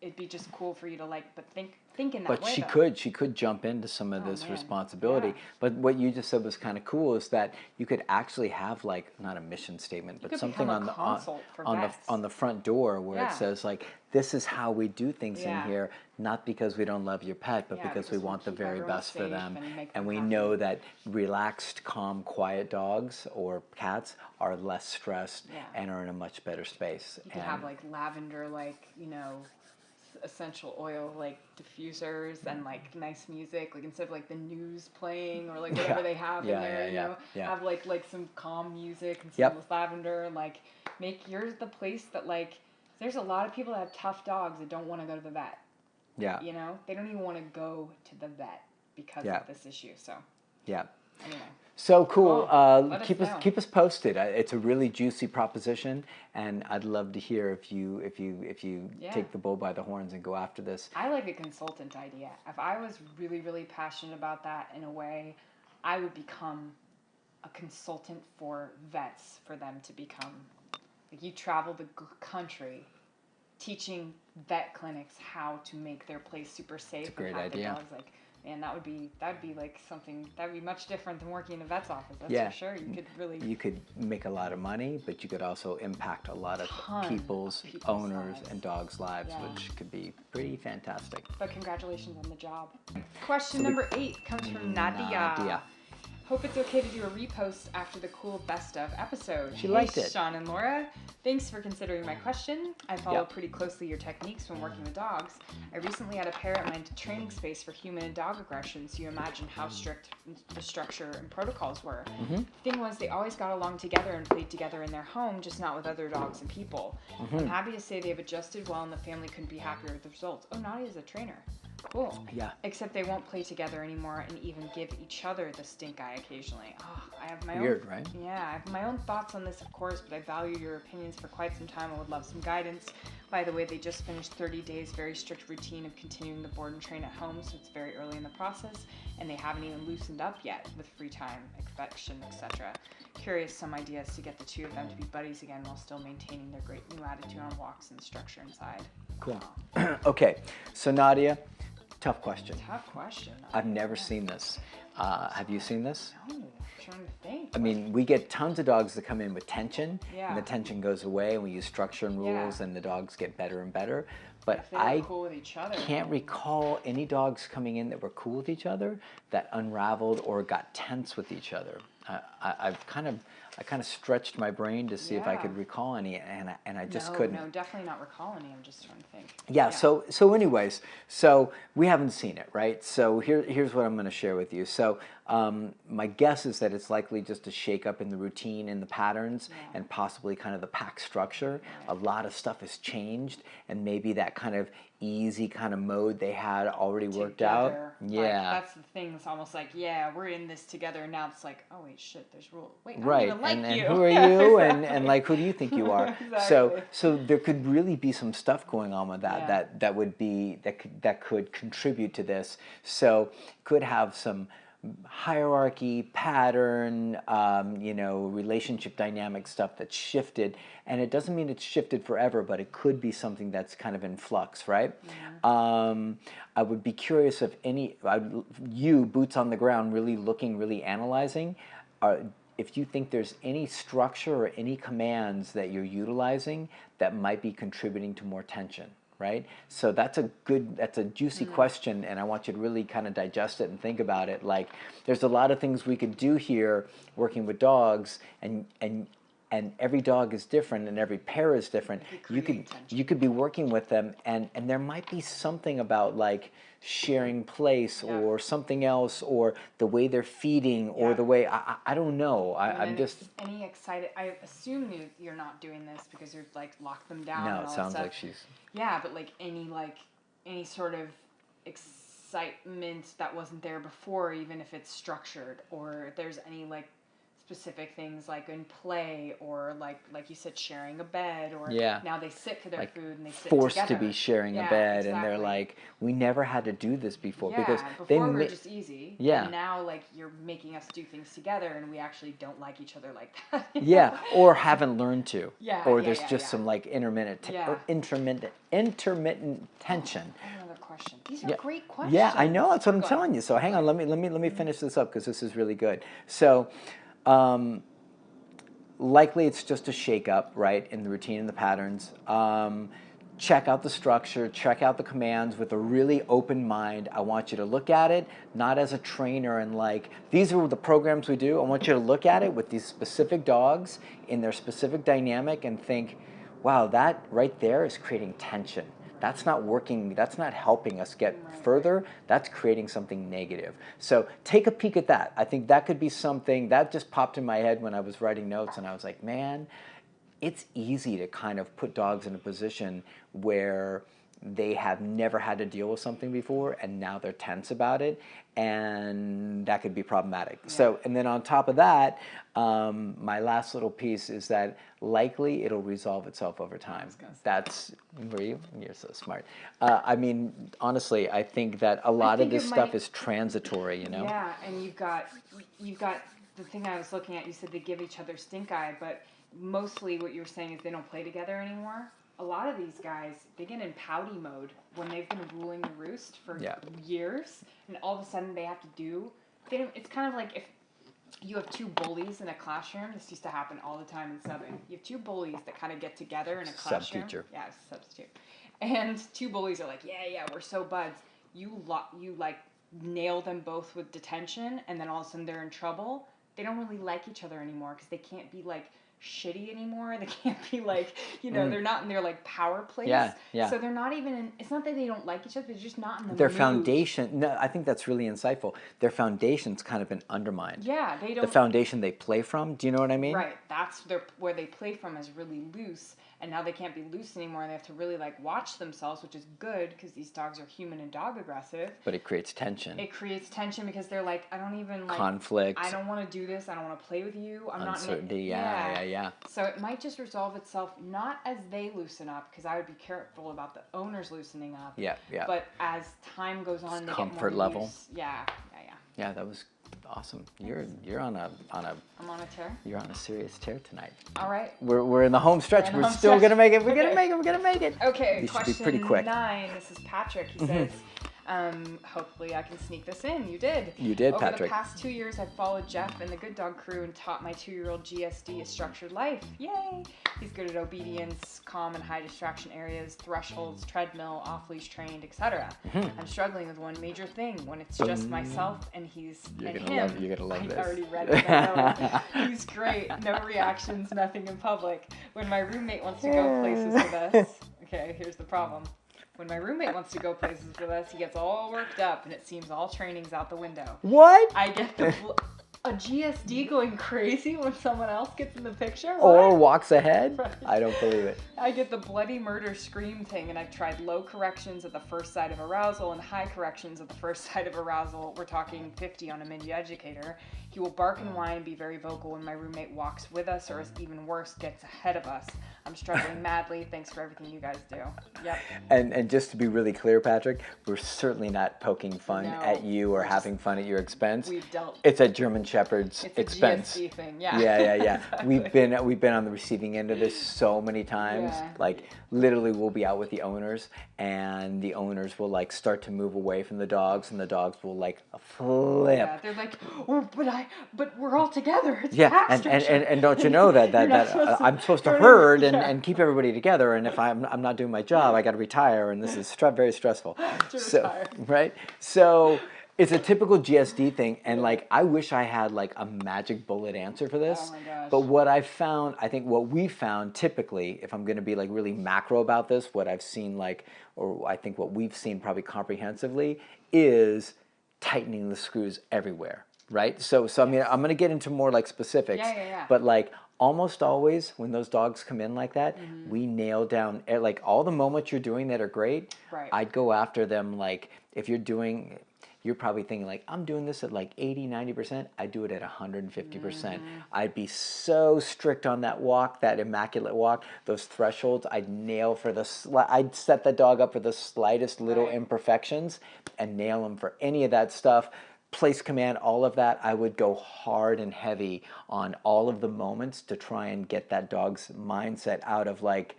it'd be just cool for you to like, but think in that way. But she could jump into some of this responsibility. But what you just said was kind of cool, is that you could actually have like, not a mission statement, but something on the front door where it says like, this is how we do things in here, not because we don't love your pet, but because we want the very best for them. And we know that relaxed, calm, quiet dogs or cats are less stressed and are in a much better space. You could have like lavender, like, you know, essential oil like diffusers and like nice music, like instead of like the news playing or like whatever they have in there, you know, have like some calm music and some lavender, and like make yours the place that like, there's a lot of people that have tough dogs that don't want to go to the vet. You know, they don't even want to go to the vet because of this issue. So anyway. So cool. Keep us posted. It's a really juicy proposition, and I'd love to hear if you take the bull by the horns and go after this. I like a consultant idea. If I was really, really passionate about that in a way, I would become a consultant for vets, for them to become like, you travel the country teaching vet clinics how to make their place super safe. It's a great idea. The dogs, like, And that would be like something that would be much different than working in a vet's office. That's Yeah. for sure. You could make a lot of money, but you could also impact a lot of people's owners lives. and dogs' lives, which could be pretty fantastic. But congratulations on the job. Question number 8 comes from Nadia. Hope it's okay to do a repost after the cool best of episode. She liked it. Sean and Laura, thanks for considering my question. I follow pretty closely your techniques when working with dogs. I recently had a pair at my training space for human and dog aggression, so you imagine how strict the structure and protocols were. The thing was, they always got along together and played together in their home, just not with other dogs and people. I'm happy to say they've adjusted well and the family couldn't be happier with the results. Oh, Nadia's a trainer. Cool. Yeah. Except they won't play together anymore and even give each other the stink eye occasionally. Oh, I have my Weird, own, right? Yeah, I have my own thoughts on this, of course, but I value your opinions for quite some time. I would love some guidance. By the way, they just finished 30 days, very strict routine of continuing the board and train at home, so it's very early in the process, and they haven't even loosened up yet with free time, affection, etc. Curious, some ideas to get the two of them to be buddies again while still maintaining their great new attitude on walks and the structure inside. Cool. Okay, so Nadia, tough question. Tough question. I've never seen this. Have you seen this? No, I'm trying to think. I mean, we get tons of dogs that come in with tension, Yeah. and the tension goes away, and we use structure and rules, and the dogs get better and better. But If they were I cool with each other, can't recall any dogs coming in that were cool with each other that unraveled or got tense with each other. I kind of stretched my brain to see if I could recall any, and I just couldn't. No, definitely not recall any. I'm just trying to think. Yeah. So anyways, so we haven't seen it, right? So here's what I'm going to share with you. So my guess is that it's likely just a shake up in the routine and the patterns and possibly kind of the pack structure. A lot of stuff has changed, and maybe that kind of easy kind of mode they had already worked out. Yeah. Like, that's the thing. It's almost like, yeah, we're in this together. And now it's like, oh wait, shit, there's rules. Wait, I don't even like and you. who are you? And like, who do you think you are? Exactly. So there could really be some stuff going on with that that could contribute to this. So could have some hierarchy, pattern, relationship dynamic stuff that's shifted, and it doesn't mean it's shifted forever, but it could be something that's kind of in flux, right? I would be curious if you, boots on the ground, really analyzing, if you think there's any structure or any commands that you're utilizing that might be contributing to more tension. Right? So that's a juicy question, and I want you to really kind of digest it and think about it. Like, there's a lot of things we could do here working with dogs, and every dog is different, and every pair is different. You could be working with them, and there might be something about like sharing place or something else, or the way they're feeding, or the way I don't know. I'm just any excited. I assume you're not doing this because you're like lock them down. No, and it all sounds that like stuff. she's. Yeah, but like any sort of excitement that wasn't there before, even if it's structured, or if there's any like specific things like in play, or like you said, sharing a bed, or now they sit for their food and they sit forced together. to be sharing a bed, and they're like, we never had to do this before because before we were just easy. Yeah. And now like you're making us do things together, and we actually don't like each other like that. Or haven't learned to. Or there's just some like intermittent tension. Another question. These are great questions. Yeah, I know. That's what I'm telling you. So hang on, let me finish this up because this is really good. So. Likely it's just a shake-up, right, in the routine and the patterns. Check out the structure, check out the commands with a really open mind. I want you to look at it, not as a trainer and like, these are the programs we do. I want you to look at it with these specific dogs in their specific dynamic and think, wow, that right there is creating tension. That's not working, that's not helping us get further, that's creating something negative. So take a peek at that. I think that could be something, that just popped in my head when I was writing notes, and I was like, man, it's easy to kind of put dogs in a position where they have never had to deal with something before, and now they're tense about it, and that could be problematic. So, and then on top of that, my last little piece is that likely it'll resolve itself over time. That's where you're so smart. I mean, honestly, I think that a lot of this stuff is transitory, you know? Yeah, and you've got the thing I was looking at, you said they give each other stink eye, but mostly what you were saying is they don't play together anymore. a lot of these guys, they get in pouty mode when they've been ruling the roost for years, and all of a sudden they have to do. It's kind of like if you have two bullies in a classroom. This used to happen all the time in subbing. You have two bullies that kind of get together in a classroom. Sub-teacher. Yeah, substitute. And two bullies are like, yeah, we're so buds. You like nail them both with detention, and then all of a sudden they're in trouble. They don't really like each other anymore because they can't be like shitty anymore. They can't be like, they're not in their like power place. Yeah. So they're not even in, it's not that they don't like each other, they're just not in the Their mood. foundation, no, I think that's really insightful. Their foundation's kind of been undermined. Yeah, they don't. The foundation they play from, do you know what I mean? Right, that's where they play from is really loose, and now they can't be loose anymore, and they have to really like watch themselves, which is good because these dogs are human and dog aggressive. But it creates tension. It creates tension because they're like, I don't even like conflict. I don't want to do this. I don't want to play with you. I'm uncertainty. not. Yeah. So it might just resolve itself not as they loosen up, because I would be careful about the owners loosening up. Yeah. But as time goes on, they comfort get more level. Use. Yeah. Yeah, that was awesome. You're on a. I'm on a tear. You're on a serious tear tonight. All right. We're in the home stretch. We're still gonna make it. We're gonna make it. Okay. These Question should be pretty quick. 9. This is Patrick. He says, hopefully I can sneak this in. You did. You did, Over Patrick. the past 2 years, I've followed Jeff and the Good Dog crew and taught my 2-year-old GSD a structured life. Yay! He's good at obedience, calm and high distraction areas, thresholds, treadmill, off-leash trained, etc. I'm struggling with one major thing when it's just myself and him. You're gonna love this. I already read it. I know. He's great. No reactions, nothing in public. When my roommate wants to go places with us, okay, here's the problem. When my roommate wants to go places with us, he gets all worked up, and it seems all training's out the window. What? I get a GSD going crazy when someone else gets in the picture? Or walks ahead? Right. I don't believe it. I get the bloody murder scream thing, and I've tried low corrections at the first sight of arousal and high corrections at the first sight of arousal. We're talking 50 on a Mindy educator. He will bark and whine and be very vocal when my roommate walks with us, or even worse, gets ahead of us. I'm struggling madly. Thanks for everything you guys do. Yep. And just to be really clear, Patrick, we're certainly not poking fun at you or having fun at your expense. We've dealt. It's a German Shepherd's expense. It's a GSD thing, yeah. Yeah. Exactly. We've been on the receiving end of this so many times. Yeah. Like literally, we'll be out with the owners, and the owners will like start to move away from the dogs, and the dogs will like flip. Yeah, they're like, oh, but we're all together. It's and don't you know that I'm supposed to herd and keep everybody together, and if I'm not doing my job, I got to retire, and this is very stressful. Right? So it's a typical GSD thing, and like I wish I had like a magic bullet answer for this. Oh my gosh. But what I found, I think what we found typically, if I'm going to be like really macro about this, what I've seen like, or I think what we've seen probably comprehensively is tightening the screws everywhere. Right? So I mean, I'm going to get into more like specifics. Yeah. But like almost always when those dogs come in like that, we nail down like all the moments you're doing that are great. Right. I'd go after them. Like if you're probably thinking like, I'm doing this at like 80, 90%. I do it at 150%. I'd be so strict on that walk, that immaculate walk, those thresholds. I'd nail I'd set the dog up for the slightest little imperfections and nail them for any of that stuff. Place command, all of that, I would go hard and heavy on all of the moments to try and get that dog's mindset out of like,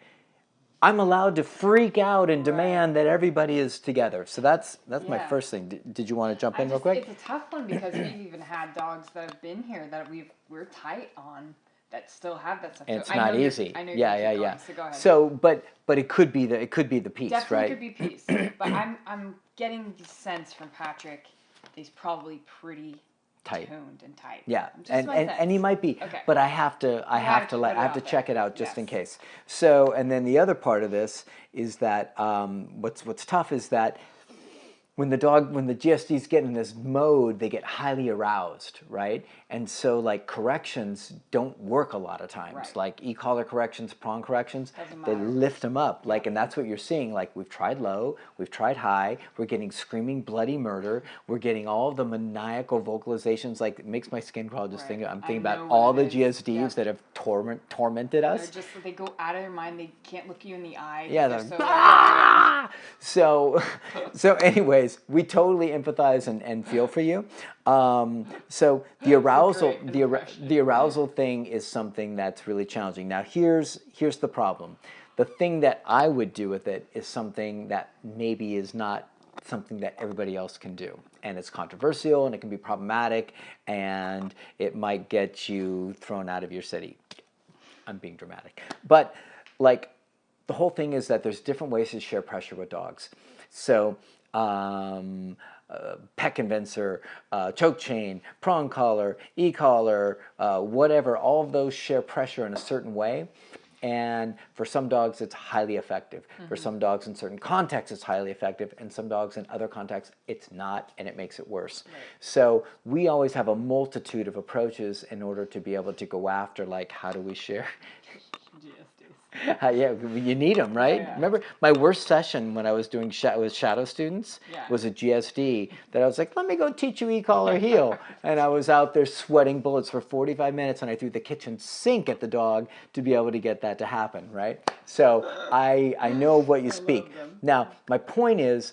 I'm allowed to freak out and demand that everybody is together. So that's my first thing. Did you want to jump in real quick? It's a tough one because we've even had dogs that have been here that we're tight on that still have that stuff. And it's not easy. I know Yeah. going, so go ahead. So, but it could be the piece, Definitely right? could be piece. But I'm getting the sense from Patrick he's probably pretty tight, tuned and tight. Yeah, and he might be, but I have to check it out just in case. So, and then the other part of this is that what's tough is that when the GSDs get in this mode, they get highly aroused, right? And so like corrections don't work a lot of times. Right. Like e-collar corrections, prong corrections, they lift them up. Like, and that's what you're seeing. Like we've tried low, we've tried high, we're getting screaming bloody murder, we're getting all of the maniacal vocalizations. Like it makes my skin crawl just thinking. I'm thinking about all the GSDs that have tormented us. They're just they go out of their mind. They can't look you in the eye. Yeah, they're so anyways, we totally empathize and feel for you. So the arousal thing is something that's really challenging. Now here's the problem. the thing that I would do with it is something that maybe is not something that everybody else can do. And it's controversial, and it can be problematic, and it might get you thrown out of your city. I'm being dramatic. But like, the whole thing is that there's different ways to share pressure with dogs. So pet convincer, choke chain, prong collar, e-collar, whatever, all of those share pressure in a certain way. And for some dogs, it's highly effective. For some dogs in certain contexts, it's highly effective. And some dogs in other contexts, it's not, and it makes it worse. Right. So we always have a multitude of approaches in order to be able to go after, like, how do we share? Yeah, you need them, right? Yeah. Remember, my worst session when I was doing with shadow students was a GSD that I was like, let me go teach you e-collar heel. And I was out there sweating bullets for 45 minutes, and I threw the kitchen sink at the dog to be able to get that to happen, right? So I know what you speak. Now, my point is,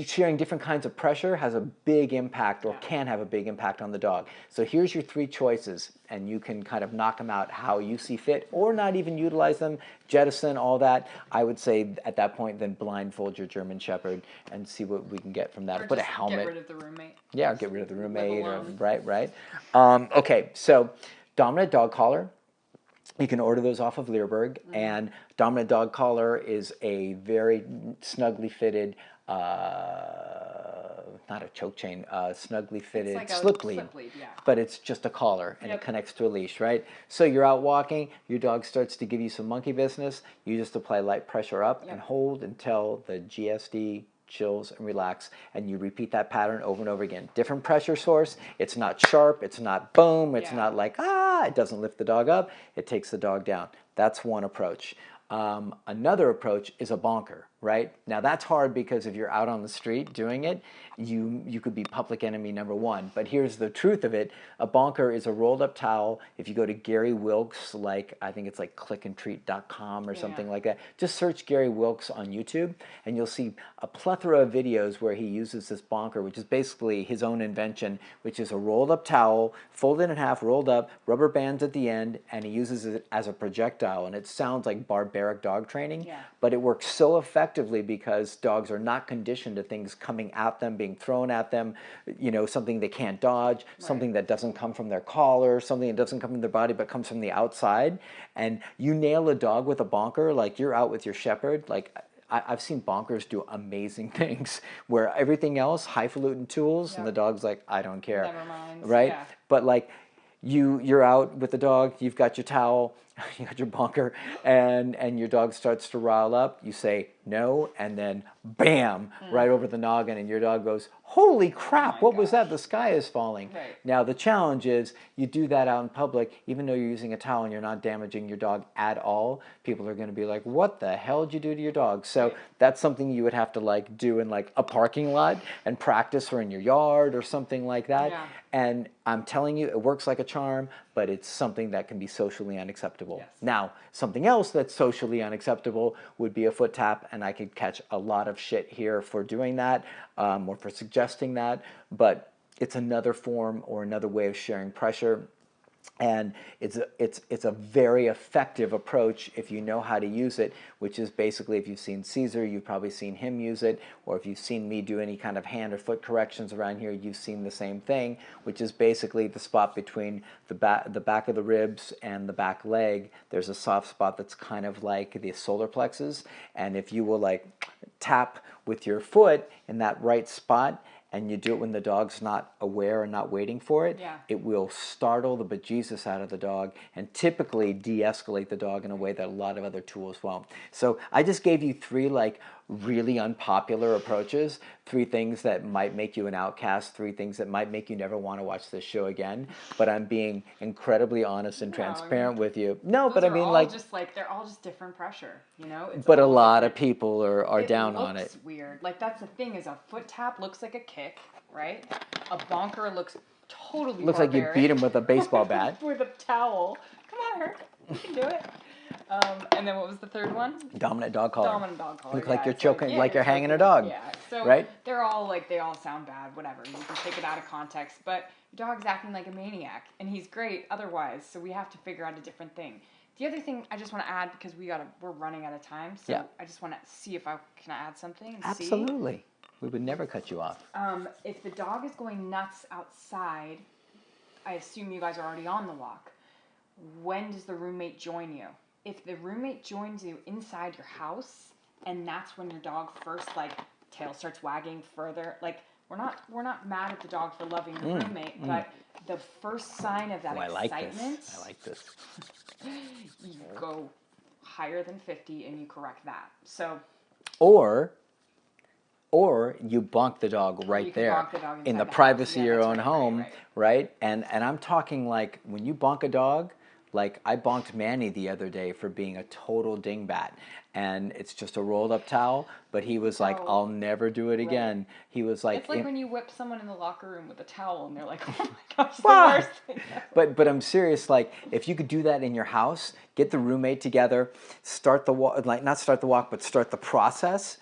sharing different kinds of pressure has a big impact, or can have a big impact on the dog. So here's your 3 choices, and you can kind of knock them out how you see fit, or not even utilize them, jettison, all that. I would say at that point, then blindfold your German Shepherd and see what we can get from that. Or put just a helmet. Get rid of the roommate. Yeah, or get rid of the roommate. Or, right. Okay, so dominant dog collar. You can order those off of Learberg, and dominant dog collar is a very snugly fitted, not a choke chain, snugly fitted like slip lead, but it's just a collar, and it connects to a leash, right? So you're out walking, your dog starts to give you some monkey business, you just apply light pressure up and hold until the GSD chills and relax, and you repeat that pattern over and over again. Different pressure source. It's not sharp, it's not boom, it's not like it doesn't lift the dog up, it takes the dog down. That's one approach. Another approach is a bonker, right? Now that's hard because if you're out on the street doing it, you could be public enemy number 1. But here's the truth of it. A bonker is a rolled up towel. If you go to Gary Wilkes, like I think it's like clickandtreat.com or something like that, just search Gary Wilkes on YouTube and you'll see a plethora of videos where he uses this bonker, which is basically his own invention, which is a rolled up towel, folded in half, rolled up, rubber bands at the end, and he uses it as a projectile. And it sounds like barbaric dog training, but it works so effectively because dogs are not conditioned to things coming at them, being thrown at them, something they can't dodge, something that doesn't come from their collar, something that doesn't come from their body but comes from the outside. And you nail a dog with a bonker, like you're out with your shepherd, like I've seen bonkers do amazing things where everything else, highfalutin tools, and the dog's like, I don't care. Never mind. Right? Yeah. But like you're out with the dog, you've got your towel, you got your bonker, and your dog starts to rile up, you say no, and then bam, right over the noggin, and your dog goes, holy crap, what was that? The sky is falling. Right. Now the challenge is you do that out in public, even though you're using a towel and you're not damaging your dog at all, people are going to be like, what the hell did you do to your dog? So that's something you would have to like do in like a parking lot and practice, or in your yard or something like that. Yeah. And I'm telling you, it works like a charm, but it's something that can be socially unacceptable. Yes. Now, something else that's socially unacceptable would be a foot tap, and I could catch a lot of shit here for doing that, or for suggesting that, but it's another form or another way of sharing pressure. And it's a very effective approach if you know how to use it, which is basically, if you've seen Caesar, you've probably seen him use it, or if you've seen me do any kind of hand or foot corrections around here, you've seen the same thing, which is basically the spot between the back of the ribs and the back leg. There's a soft spot that's kind of like the solar plexus, and if you will like tap with your foot in that right spot, and you do it when the dog's not aware and not waiting for it, it will startle the bejesus out of the dog and typically de-escalate the dog in a way that a lot of other tools won't. So I just gave you 3 like really unpopular approaches, 3 things that might make you an outcast, 3 things that might make you never want to watch this show again, but I'm being incredibly honest and transparent with you. No, but I mean, like, they're all just different pressure, It's but a lot of people are down on it. It looks weird. Like, that's the thing, is a foot tap looks like a kick, right? A bonker looks totally looks like you beat him with a baseball bat. With a towel. Come on, Herc. You can do it. And then what was the third one? Dominant dog collar. Dominant dog collar. Look like you're choking, like you're hanging a dog. Yeah. So right? They're all like, they all sound bad, whatever. You can take it out of context, but your dog's acting like a maniac, and he's great otherwise. So we have to figure out a different thing. The other thing I just want to add, because we're running out of time, so Yeah. I just want to see if I can add something. And Absolutely. We would never cut you off. If the dog is going nuts outside, I assume you guys are already on the walk. When does the roommate join you? If the roommate joins you inside your house, and that's when your dog first tail starts wagging further, we're not mad at the dog for loving the roommate, but the first sign of that excitement, I like this. you go higher than 50 and you correct that. So, or you bonk the dog right there in the privacy of your own home, right? And I'm talking like when you bonk a dog, like I bonked Manny the other day for being a total dingbat, and it's just a rolled up towel, but he was like, I'll never do it again. He was like, it's like when you whip someone in the locker room with a towel and they're like, oh my gosh, the worst thing ever. But I'm serious, like if you could do that in your house, get the roommate together, start the walk, like not start the walk, but start the process.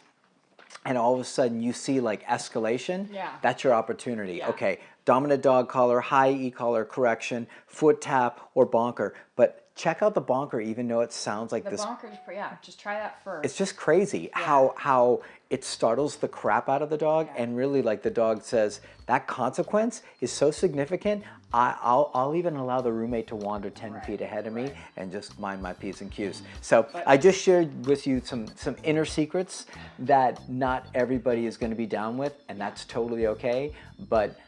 And all of a sudden you see like escalation, that's your opportunity. Yeah. Okay, dominant dog collar, high E-collar correction, foot tap, or bonker. But check out the bonker, even though it sounds like this. The bonker, just try that first. It's just crazy how it startles the crap out of the dog, and really like the dog says, that consequence is so significant, I'll even allow the roommate to wander 10 feet ahead of me and just mind my P's and Q's. So I just shared with you some inner secrets that not everybody is going to be down with, and that's totally okay, but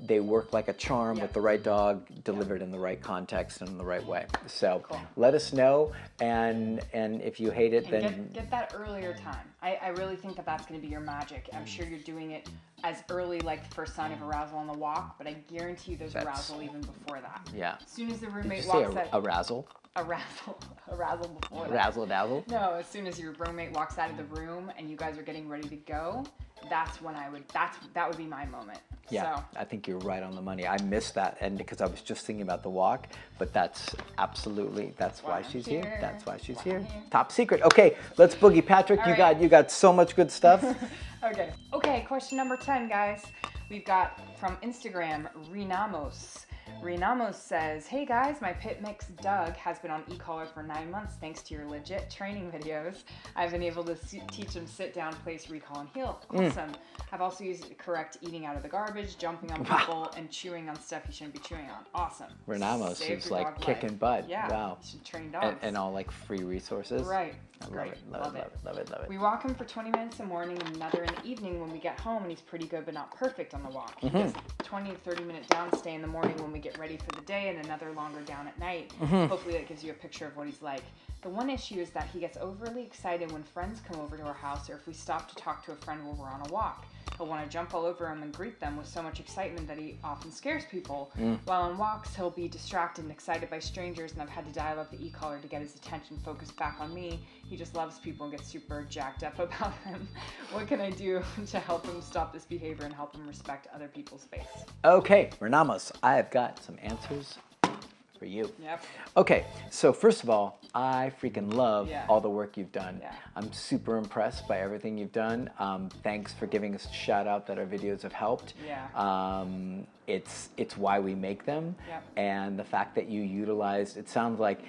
they work like a charm with the right dog, delivered in the right context and in the right way. So let us know, and if you hate it, then get that earlier time. I really think that's going to be your magic. I'm sure you're doing it as early, like the first sign of arousal on the walk, but I guarantee you there's arousal even before that. Yeah. As soon as the roommate Did you walks say out, arousal? Arousal before that. Razzle dazzle? No, as soon as your roommate walks out of the room and you guys are getting ready to go, that's when that would be my moment. Yeah, so. I think you're right on the money. I missed that, and because I was just thinking about the walk, but that's why she's here. That's why she's here. Top secret. Okay, let's boogie. Patrick, you got so much good stuff. Okay, question number 10, guys. We've got from Instagram, Renamos. Renamos says, hey guys, my pit mix Doug has been on e-collar for 9 months thanks to your legit training videos. I've been able to teach him sit down, place, recall, and heel. Awesome. I've also used it to correct eating out of the garbage, jumping on people, and chewing on stuff he shouldn't be chewing on. Awesome. Renamos is like kicking butt. Yeah. Wow. You should train dogs. And all like free resources. Right. Love it. We walk him for 20 minutes in the morning and another in the evening when we get home, and he's pretty good but not perfect on the walk. He does 20 to 30 minute down stay in the morning when we get ready for the day, and another longer down at night. Hopefully that gives you a picture of what he's like. The one issue is that he gets overly excited when friends come over to our house or if we stop to talk to a friend while we're on a walk. He'll want to jump all over them and greet them with so much excitement that he often scares people. While on walks, he'll be distracted and excited by strangers, and I've had to dial up the e-collar to get his attention focused back on me. He just loves people and gets super jacked up about them. What can I do to help him stop this behavior and help him respect other people's space? Okay, Renamos, I have got some answers for you. Yep. Okay, so first of all, I freaking love all the work you've done. Yeah. I'm super impressed by everything you've done. Thanks for giving us a shout out that our videos have helped. Yeah. It's why we make them. Yep. And the fact that you utilized, it sounds like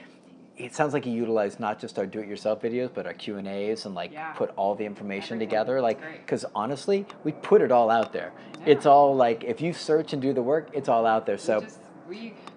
you utilized not just our do-it-yourself videos, but our Q&As and put all the information together. Because honestly, we put it all out there. Yeah. It's all like, if you search and do the work, it's all out there. So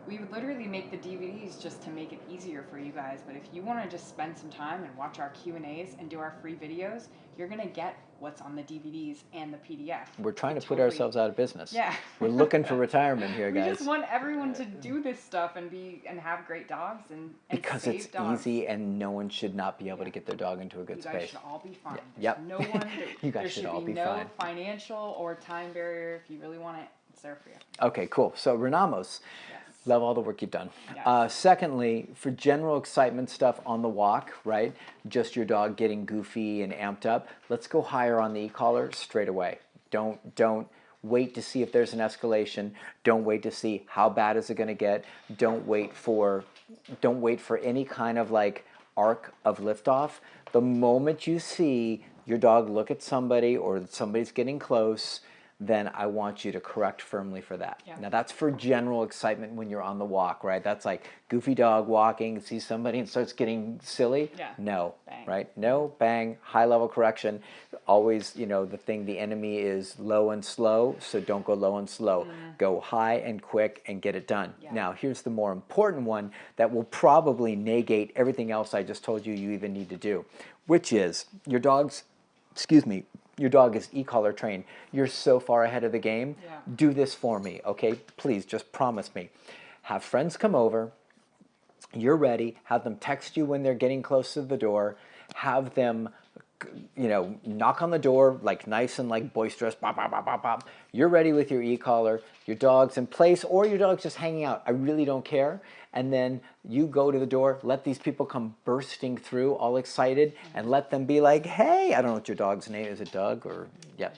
we would literally make the DVDs just to make it easier for you guys. But if you want to just spend some time and watch our Q&As and do our free videos, you're going to get what's on the DVDs and the PDF. We're trying to put ourselves out of business. Yeah. We're looking for retirement here, guys. We just want everyone to do this stuff and have great dogs and because save it's dogs. easy, and no one should not be able to get their dog into a good space. You guys should all be fine. Yep. No one. You guys should all be fine. There should be no financial or time barrier. If you really want it, it's there for you. Okay, cool. So Renamos. Love all the work you've done. Yes. Secondly, for general excitement stuff on the walk, right? Just your dog getting goofy and amped up. Let's go higher on the e-collar straight away. Don't wait to see if there's an escalation. Don't wait to see how bad is it going to get. Don't wait for any kind of like arc of liftoff. The moment you see your dog look at somebody or somebody's getting close, then I want you to correct firmly for that. Yeah. Now that's for general excitement when you're on the walk, right? That's like goofy dog walking, sees somebody and starts getting silly. Yeah. No, Bang. right? No, bang, high level correction. Always, you know, the enemy is low and slow, so don't go low and slow. Go high and quick and get it done. Yeah. Now, here's the more important one that will probably negate everything else I just told you even need to do, which is your dog is ECollar trained. You're so far ahead of the game. Yeah. Do this for me, okay? Please, just promise me. Have friends come over. You're ready. Have them text you when they're getting close to the door. Have them, you know, knock on the door like nice and like boisterous. Bop, bop, bop, bop, bop. You're ready with your e-collar. Your dog's in place, or your dog's just hanging out. I really don't care. And then you go to the door. Let these people come bursting through, all excited, and let them be like, "Hey, I don't know what your dog's name is. It Doug or yeah."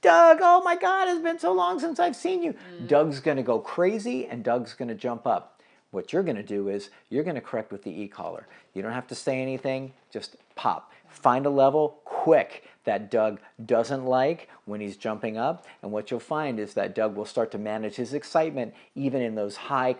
Doug, oh my God, it's been so long since I've seen you. Doug's going to go crazy and Doug's going to jump up. What you're going to do is you're going to correct with the e-collar. You don't have to say anything, just pop. Find a level quick that Doug doesn't like when he's jumping up, and what you'll find is that Doug will start to manage his excitement even in those high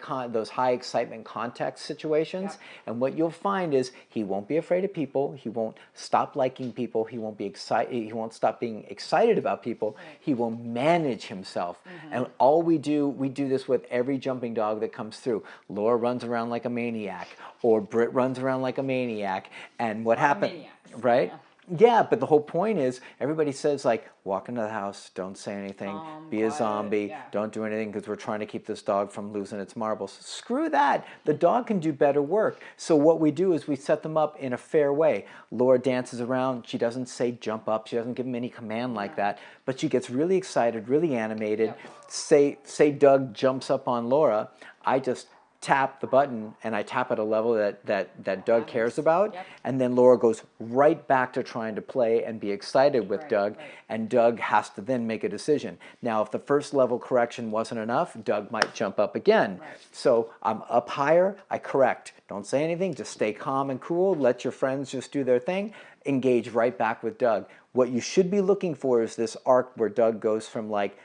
excitement context situations. Yep. And what you'll find is he won't be afraid of people, he won't stop liking people, he won't stop being excited about people. Right. He will manage himself. And all we do this with every jumping dog that comes through. Laura runs around like a maniac, or Britt runs around like a maniac, and what happened, right? Yeah, but the whole point is everybody says like, walk into the house, don't say anything, be a zombie, don't do anything because we're trying to keep this dog from losing its marbles. Screw that. The dog can do better work. So what we do is we set them up in a fair way. Laura dances around. She doesn't say jump up. She doesn't give him any command like that, but she gets really excited, really animated. Say Doug jumps up on Laura. I just tap the button and I tap at a level that Doug cares about, and then Laura goes right back to trying to play and be excited with Doug, and Doug has to then make a decision. Now if the first level correction wasn't enough, Doug might jump up again. So I'm up higher, I correct. Don't say anything, just stay calm and cool, let your friends just do their thing, engage right back with Doug. What you should be looking for is this arc where Doug goes from like,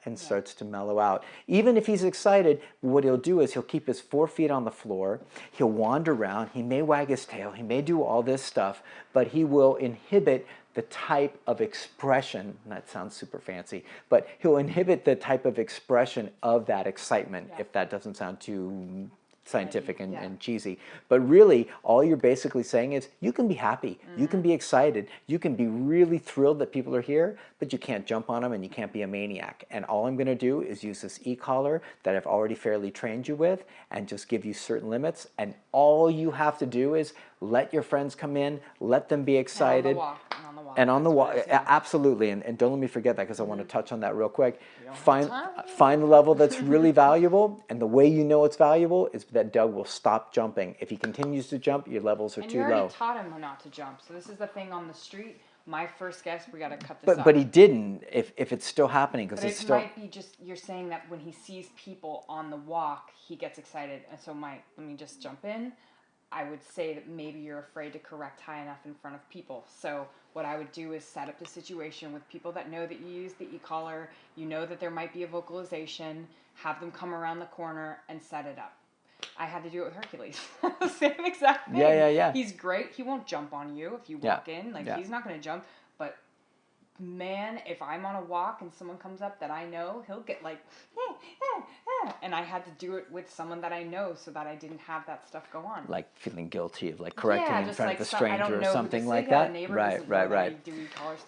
and starts to mellow out. Even if he's excited, what he'll do is he'll keep his 4 feet on the floor, he'll wander around, he may wag his tail, he may do all this stuff, but he will inhibit the type of expression, that sounds super fancy, but he'll inhibit the type of expression of that excitement, if that doesn't sound too scientific and cheesy. But really, all you're basically saying is you can be happy, you can be excited, you can be really thrilled that people are here, but you can't jump on them and you can't be a maniac. And all I'm going to do is use this e-collar that I've already fairly trained you with and just give you certain limits. And all you have to do is let your friends come in, let them be excited. And on the walk, absolutely. And don't let me forget that because I want to touch on that real quick. Find the level that's really valuable, and the way you know it's valuable is that Doug will stop jumping. If he continues to jump, your levels are too low. And you already taught him not to jump, so this is the thing on the street. My first guess, we got to cut this off. But he didn't. If it's still happening, because it's still. It might be just you're saying that when he sees people on the walk, he gets excited, and so let me just jump in. I would say that maybe you're afraid to correct high enough in front of people. So what I would do is set up the situation with people that know that you use the e-collar, you know that there might be a vocalization, have them come around the corner and set it up. I had to do it with Hercules. Same exact thing. Yeah. He's great. He won't jump on you if you walk in. He's not going to jump. But man, if I'm on a walk and someone comes up that I know, he'll get like, and I had to do it with someone that I know so that I didn't have that stuff go on. Like feeling guilty of like correcting in front of a stranger or something like that. Right.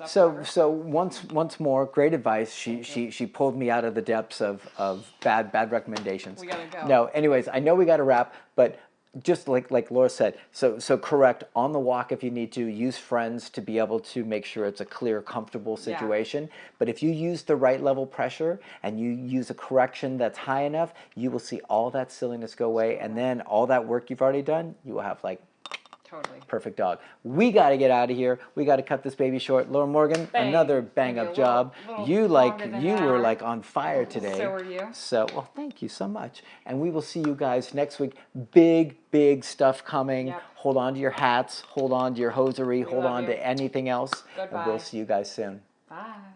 So once more, great advice. She pulled me out of the depths of bad recommendations. We gotta go. No, anyways, I know we got to wrap, but just like Laura said, so correct on the walk if you need to. Use friends to be able to make sure it's a clear, comfortable situation. But if you use the right level pressure and you use a correction that's high enough, you will see all that silliness go away, and then all that work you've already done, you will have like perfect dog. We got to get out of here. We got to cut this baby short. Laura Morgan, another bang up job. You were like on fire today. So were you. So, well, thank you so much. And we will see you guys next week. Big stuff coming. Yep. Hold on to your hats. Hold on to your hosiery. Hold on to anything else. Goodbye. And we'll see you guys soon. Bye.